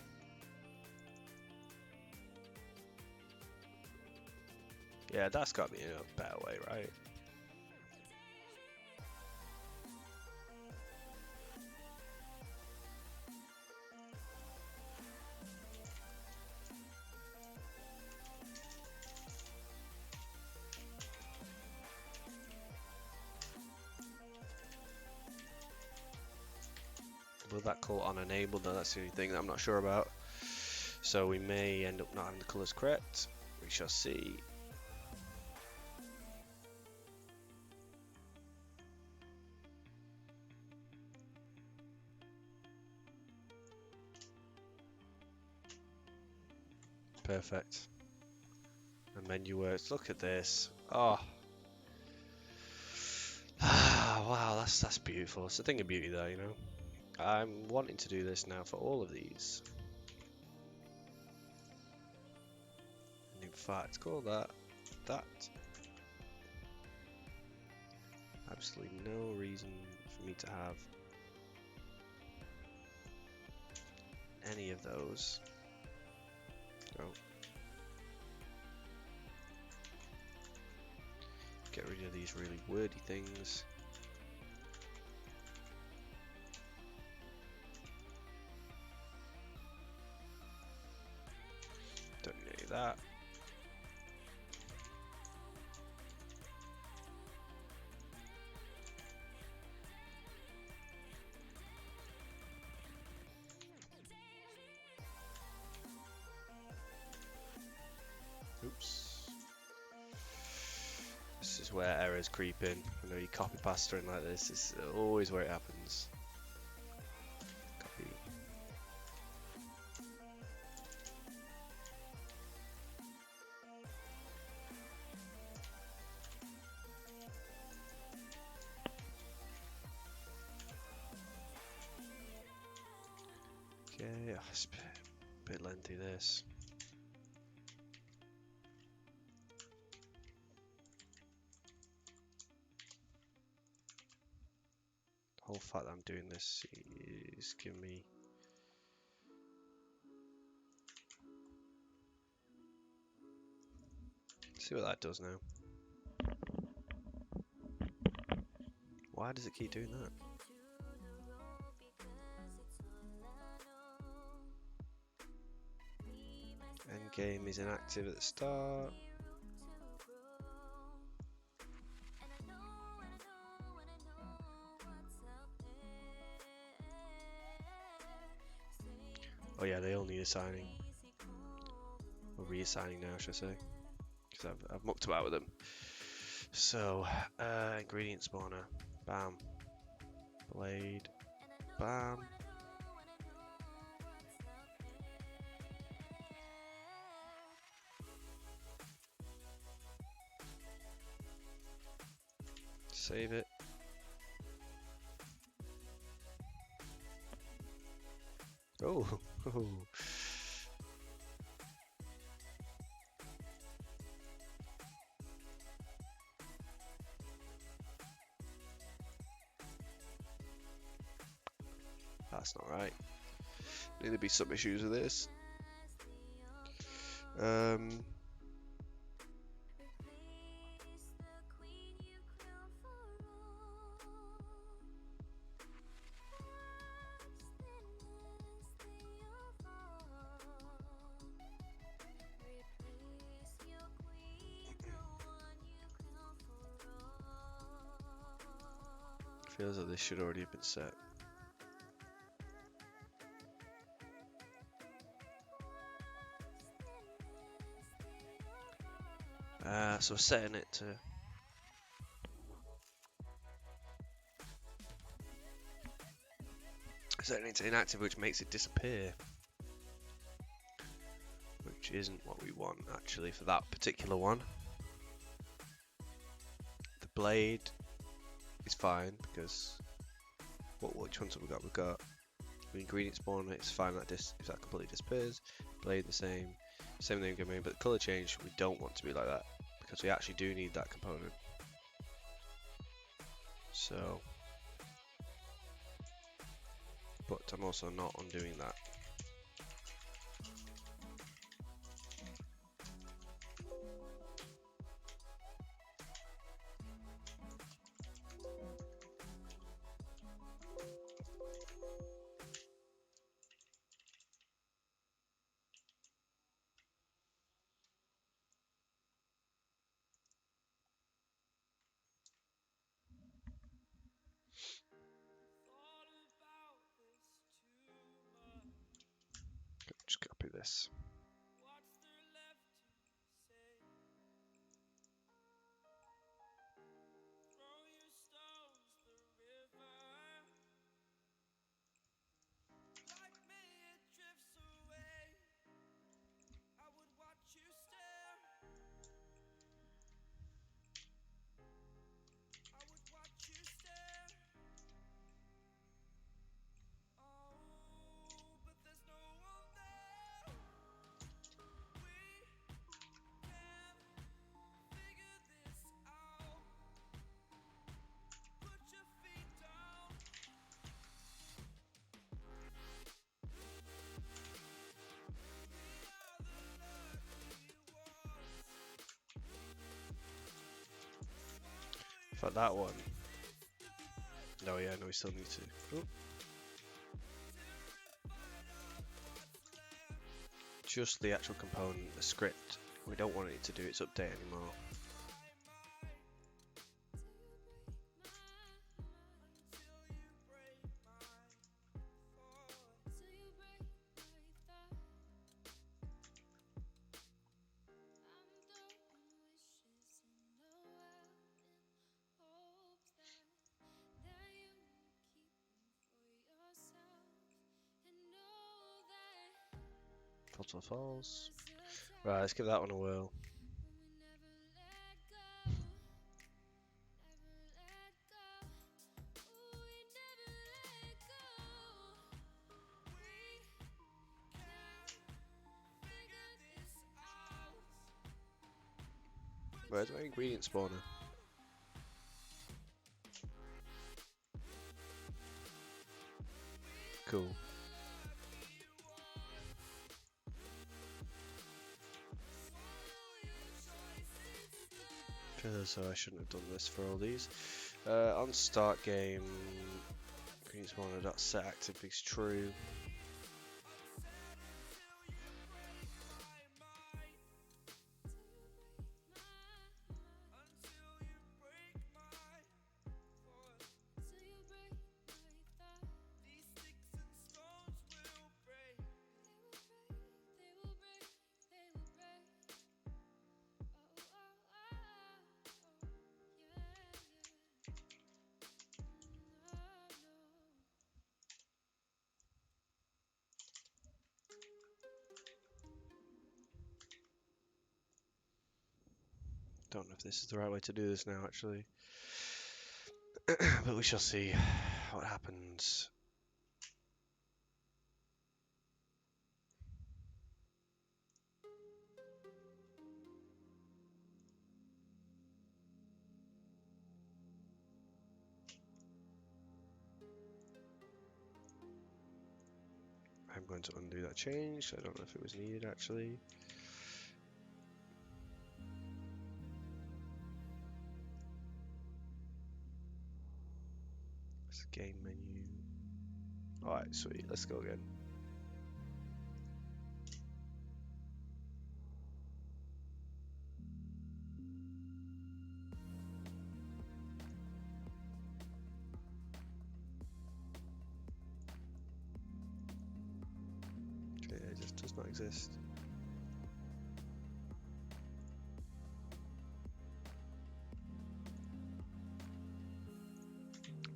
Yeah, that's got to be a better way, right? Will that call on enabled? No, that's the only thing that I'm not sure about. So we may end up not having the colours correct. We shall see. Perfect. And menu works. Look at this. Oh. Wow, that's beautiful. It's a thing of beauty there, you know. I'm wanting to do this now for all of these. And in fact, call that. Absolutely no reason for me to have any of those. No. Get rid of these really wordy things. Don't need any of that. Oops. This is where errors creep in. You know, you copy pasta in like this. It's always where it happens. Copy. Okay, oh, it's a bit lengthy this. The whole fact that I'm doing this is giving me see what that does now. Why does it keep doing that? Endgame is inactive at the start. Oh yeah, they all need assigning. Or reassigning now, should I say. Because I've mucked about with them. So, ingredient spawner. Bam. Blade. Bam. Save it. Oh. That's not right. Need to be some issues with this. Feels like this should already have been set. So setting it to inactive, which makes it disappear, which isn't what we want actually for that particular one. The blade is fine because which ones have we got? We've got the ingredient spawn. It's fine that if that completely disappears. Blade the same thing going, but the color change we don't want to be like that because we actually do need that component. So, but I'm also not undoing that. Just copy this. For that one. No, yeah, no, we still need to. Oh. Just the actual component, the script. We don't want it to do its update anymore. Photo falls. Right, let's give that one a whirl. Where's my ingredient spawner? Cool. So I shouldn't have done this for all these. On start game, ingredient spawner dot set active is true. Don't know if this is the right way to do this now, actually. But we shall see what happens. I'm going to undo that change. I don't know if it was needed, actually. It's a game menu. Alright, sweet. Let's go again. Okay, it just does not exist.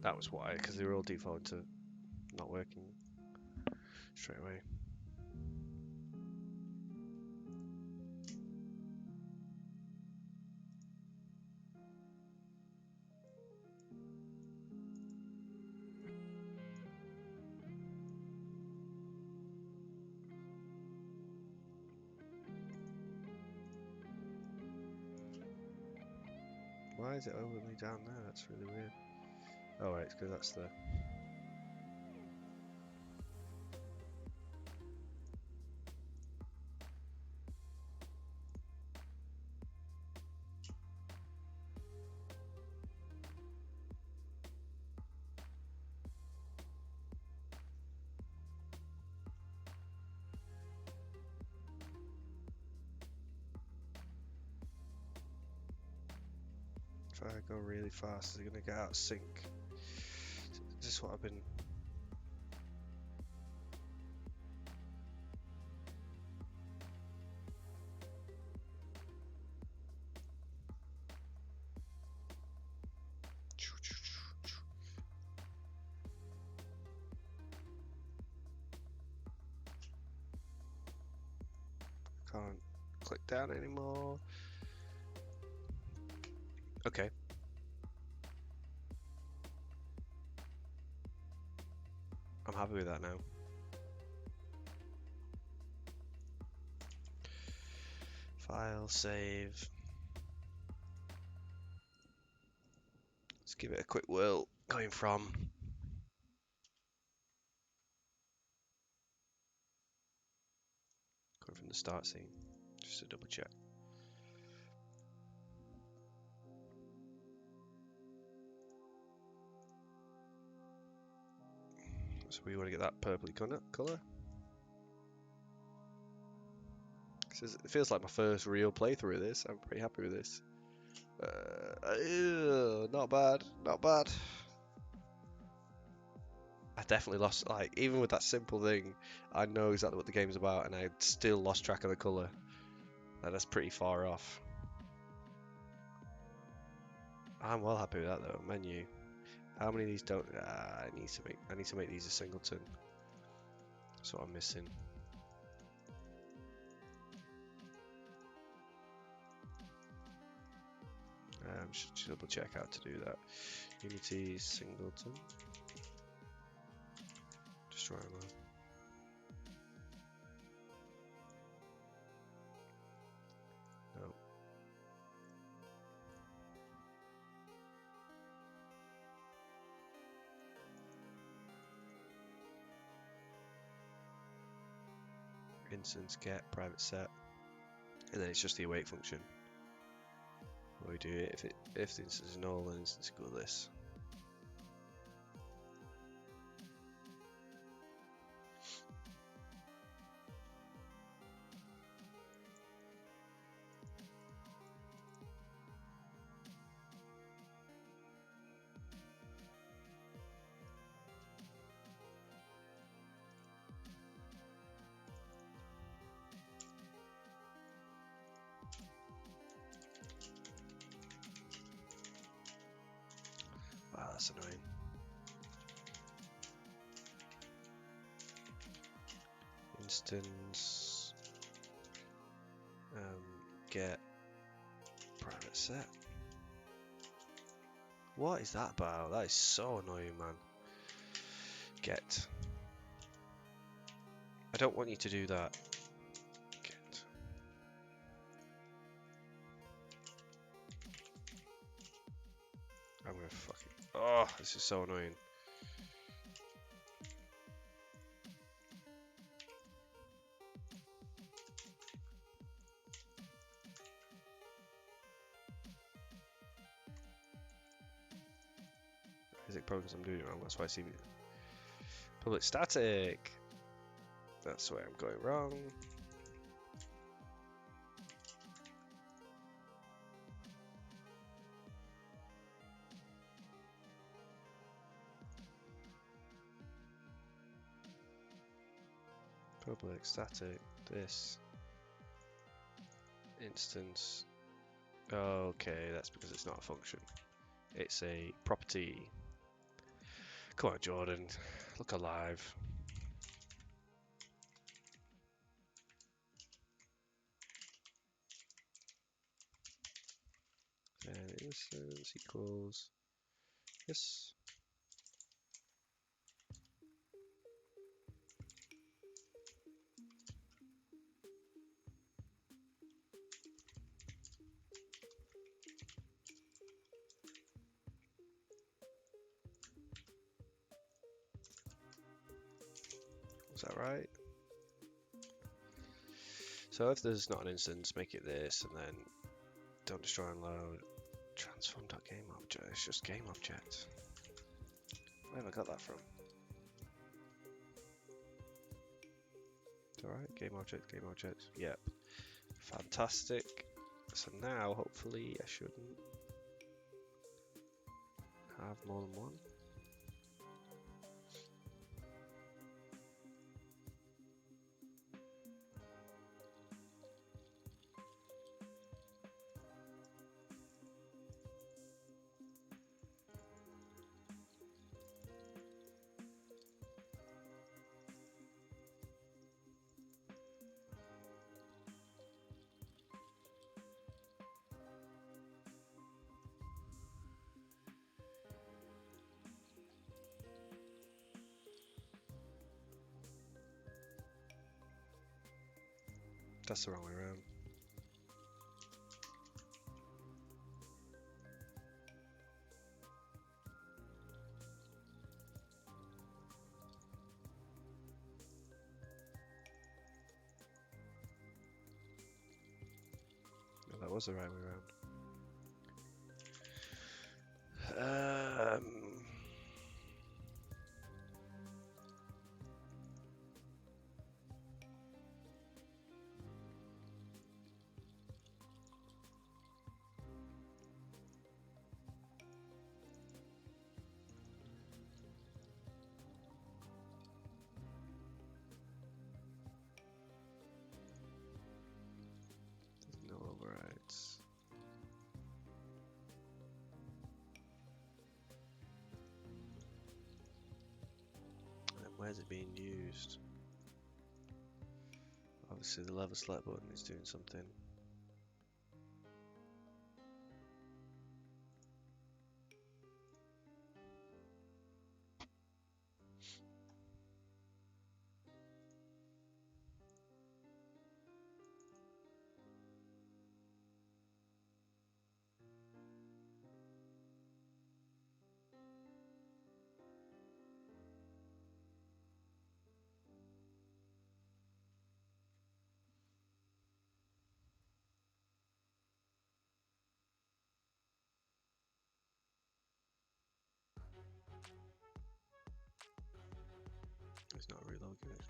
That was why, because they were all default to not working straight away. Why is it overly down there? That's really weird. Oh right, it's because that's the... If I go really fast, is it going to get out of sync? Is this what I've been... Can't click down anymore. Okay. I'm happy with that now. File, save. Let's give it a quick whirl. Going from the start scene, just to double check. So we want to get that purpley colour. It feels like my first real playthrough of this. I'm pretty happy with this. Not bad, not bad. I definitely lost, like, even with that simple thing, I know exactly what the game's about, and I still lost track of the colour. That's pretty far off. I'm well happy with that though. Menu. How many of these don't? I need to make these a singleton. That's what I'm missing. Should double check how to do that. Unity singleton. Just try them out. No. Instance get private set, and then it's just the await function. We do it if the instance is null, then instance equal this. Wow, that's annoying. Instance get private set. What is that about? That is so annoying, man. Get. I don't want you to do that. Get. I'm gonna fucking. Oh, this is so annoying. Is it probably because I'm doing it wrong? That's why I see public static. That's where I'm going wrong. Public static. This instance. Okay, that's because it's not a function. It's a property. Come on, Jordan. Look alive. And instance equals this. Is that right? So if there's not an instance, make it this, and then don't destroy and load. Transform.gameObject. It's just gameObject. Where have I got that from? Alright, gameObject. Yep. Fantastic. So now, hopefully, I shouldn't have more than one. That's the wrong way around. No, that was the right way around. is it being used? Obviously the level select button is doing something. It's not reloading it.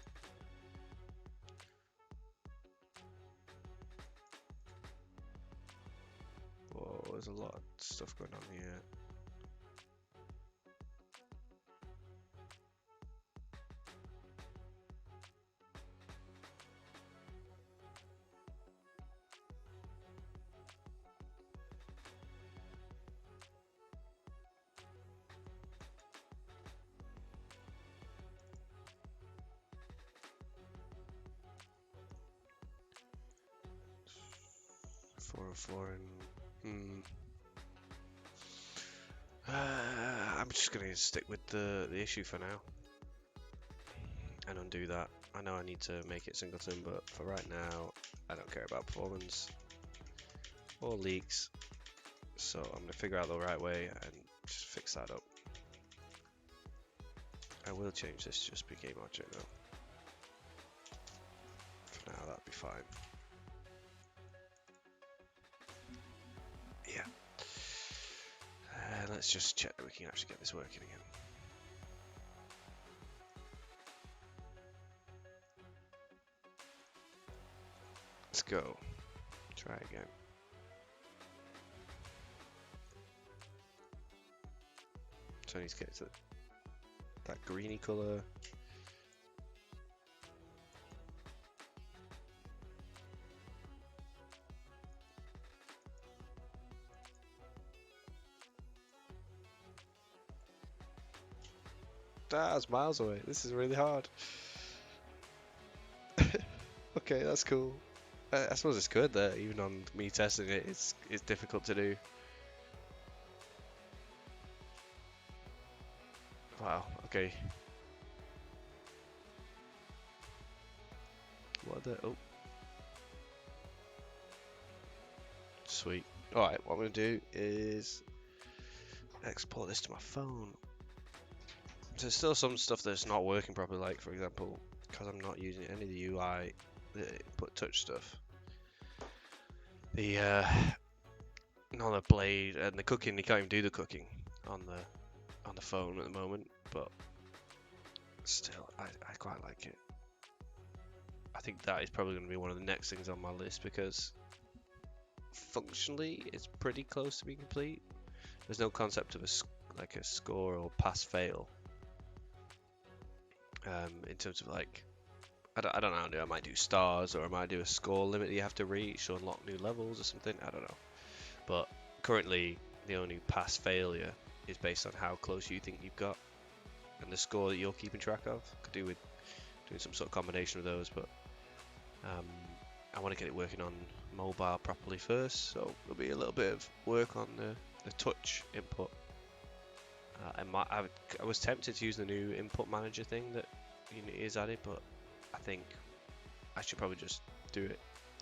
Whoa, there's a lot of stuff going on here. Four and four and I'm just gonna stick with the issue for now and undo that. I know I need to make it singleton, but for right now, I don't care about performance or leaks. So I'm gonna figure out the right way and just fix that up. I will change this to just be game object though. For now, that'd be fine. Yeah. Let's just check that we can actually get this working again. Let's go. Try again. So I need to get to that greeny colour. That's miles away. This is really hard. Okay, that's cool. I suppose it's good that even on me testing it, it's difficult to do. Wow. Okay. What the? Oh. Sweet. All right. What I'm gonna do is export this to my phone. So there's still some stuff that's not working properly. Like for example, because I'm not using any of the UI, the input touch stuff. The on the blade and the cooking, you can't even do the cooking on the phone at the moment. But still, I quite like it. I think that is probably going to be one of the next things on my list because functionally it's pretty close to being complete. There's no concept of a score or pass fail. In terms of like, I don't know, I might do stars or I might do a score limit that you have to reach or unlock new levels or something. I don't know. But currently the only pass failure is based on how close you think you've got and the score that you're keeping track of. Could do with doing some sort of combination of those, but I want to get it working on mobile properly first, so there'll be a little bit of work on the touch input. I was tempted to use the new input manager thing that Unity has added, but I think I should probably just do it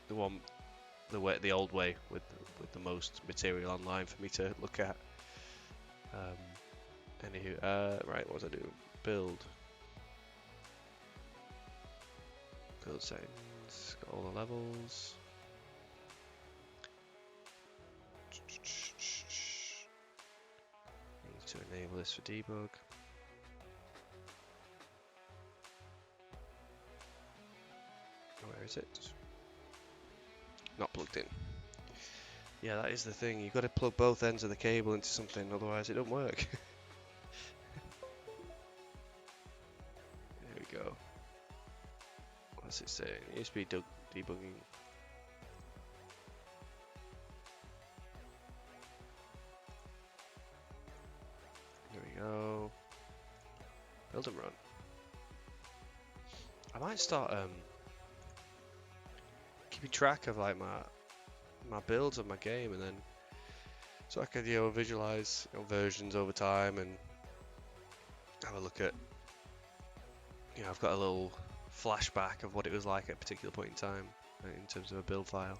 the old way with the most material online for me to look at. Anywho, right, what was I doing? Build settings, got all the levels. Need to enable this for debug. Where is it? Not plugged in. Yeah, that is the thing. You've got to plug both ends of the cable into something, otherwise it don't work. There we go. What's it saying? USB debugging. There we go. Build and run. might start keeping track of like my builds of my game, and then so I can visualize versions over time and have a look at I've got a little flashback of what it was like at a particular point in time in terms of a build file.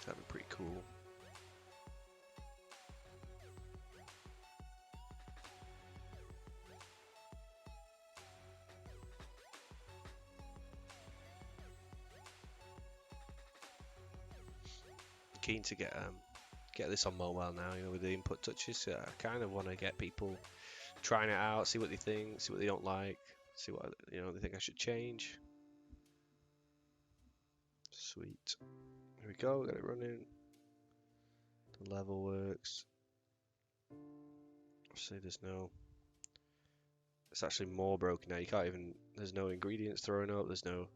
That'd be pretty cool. Keen to get this on mobile now, with the input touches. I kind of want to get people trying it out, see what they think, see what they don't like, see what they think I should change. Sweet. Here we go, got it running. The level works. See, it's actually more broken now. You can't even, there's no ingredients thrown up, there's no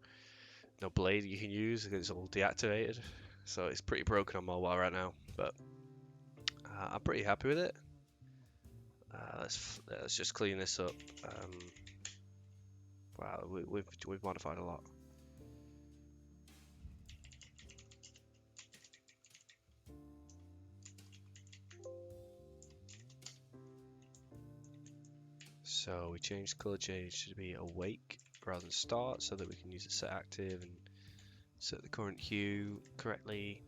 blade you can use because it's all deactivated. So it's pretty broken on mobile right now, but I'm pretty happy with it. Let's just clean this up. Wow, we've modified a lot. So we changed color change to be awake rather than start, so that we can use the set active and set the current hue correctly.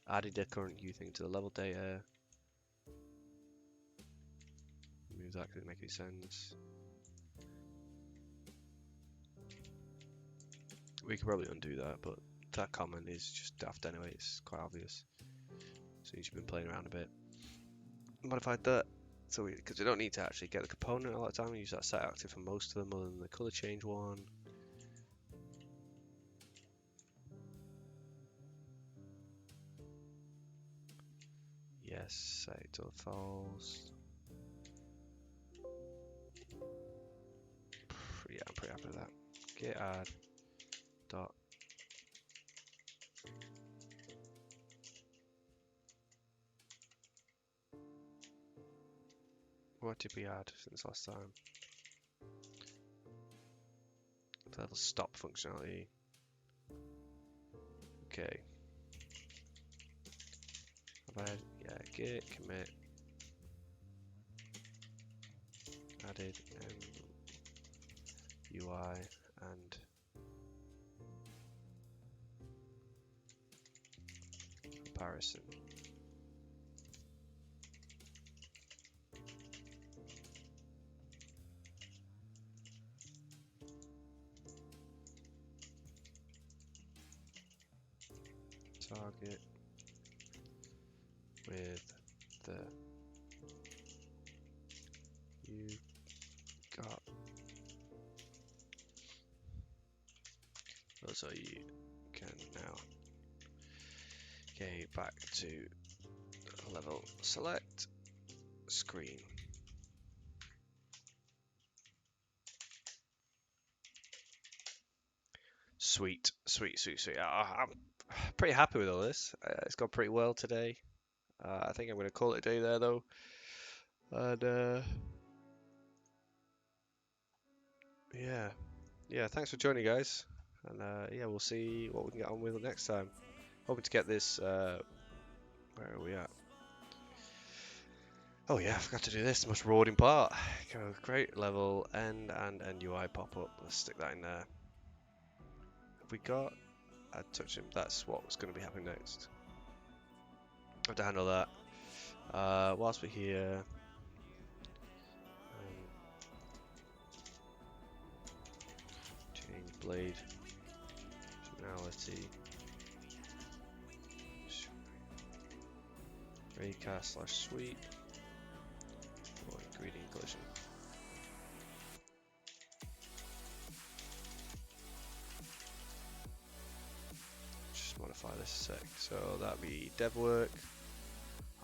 Added the current hue thing to the level data. Move that because it makes any sense. We could probably undo that, but that comment is just daft anyway. It's quite obvious. So you've been playing around a bit. Modified that. So because we don't need to actually get the component a lot of time, we use that set active for most of them, other than the color change one. Yes, set it to false. Yeah, I'm pretty happy with that. Git add dot. What did we add since last time? Level stop functionality. Okay. Have I had, yeah, git commit added UI and comparison. Target with the you got. So you can now. Okay, back to level select screen. Sweet, sweet, sweet, sweet. I'm pretty happy with all this. It's gone pretty well today. I think I'm going to call it a day there though. And yeah, thanks for joining, guys. And yeah, we'll see what we can get on with next time. Hoping to get this. Where are we at? Oh yeah, I forgot to do this. The most rewarding part. Go create level end and end UI pop up. Let's stick that in there. Have we got? Add touch him. That's what's going to be happening next. I have to handle that. Whilst we're here. Change blade functionality. Raycast / sweep. Or ingredient collision. Just modify this a sec. So that'd be dev work.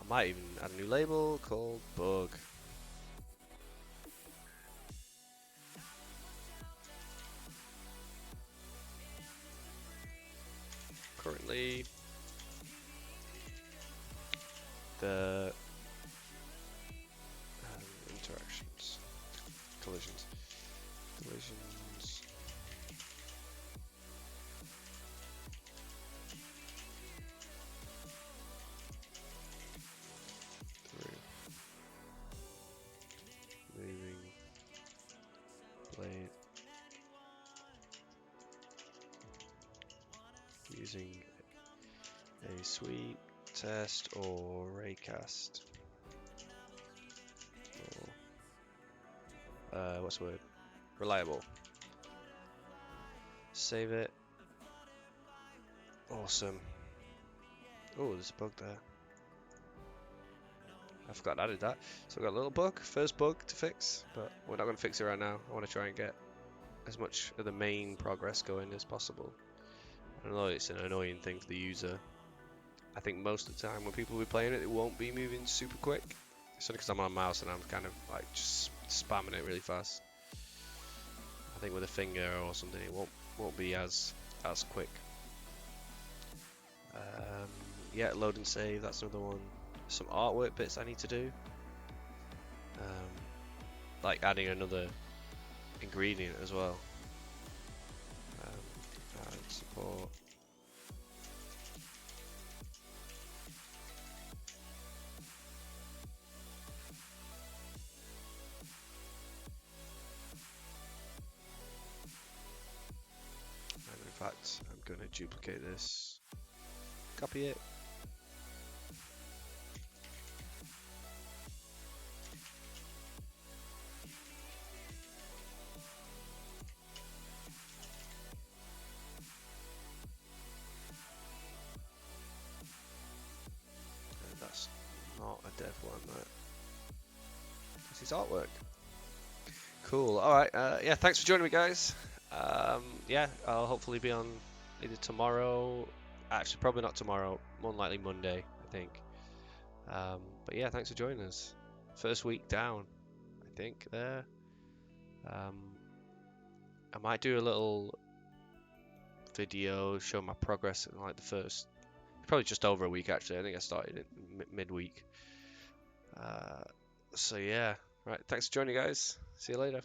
I might even add a new label called bug. Currently, the interactions. using a sweep test or raycast. Or, what's the word? Reliable. Save it. Awesome. Oh, there's a bug there. I forgot I added that. So I've got a little bug, first bug to fix, but we're not going to fix it right now. I want to try and get as much of the main progress going as possible. I know it's an annoying thing for the user. I think most of the time when people will be playing it, it won't be moving super quick. It's only because I'm on a mouse and I'm kind of like just spamming it really fast. I think with a finger or something, it won't be as quick. Yeah, load and save. That's another one. Some artwork bits I need to do. Like adding another ingredient as well. Add support. And in fact, I'm going to duplicate this, copy it. And that's not a dev one, that. This is artwork. Cool. Alright, yeah, thanks for joining me, guys. Yeah, I'll hopefully be on either tomorrow, actually probably not tomorrow, more than likely Monday, I think. But yeah, thanks for joining us. First week down, I think, there. I might do a little video show my progress in like the first, probably just over a week actually. I think I started it midweek. So yeah, right, thanks for joining, guys. See you later.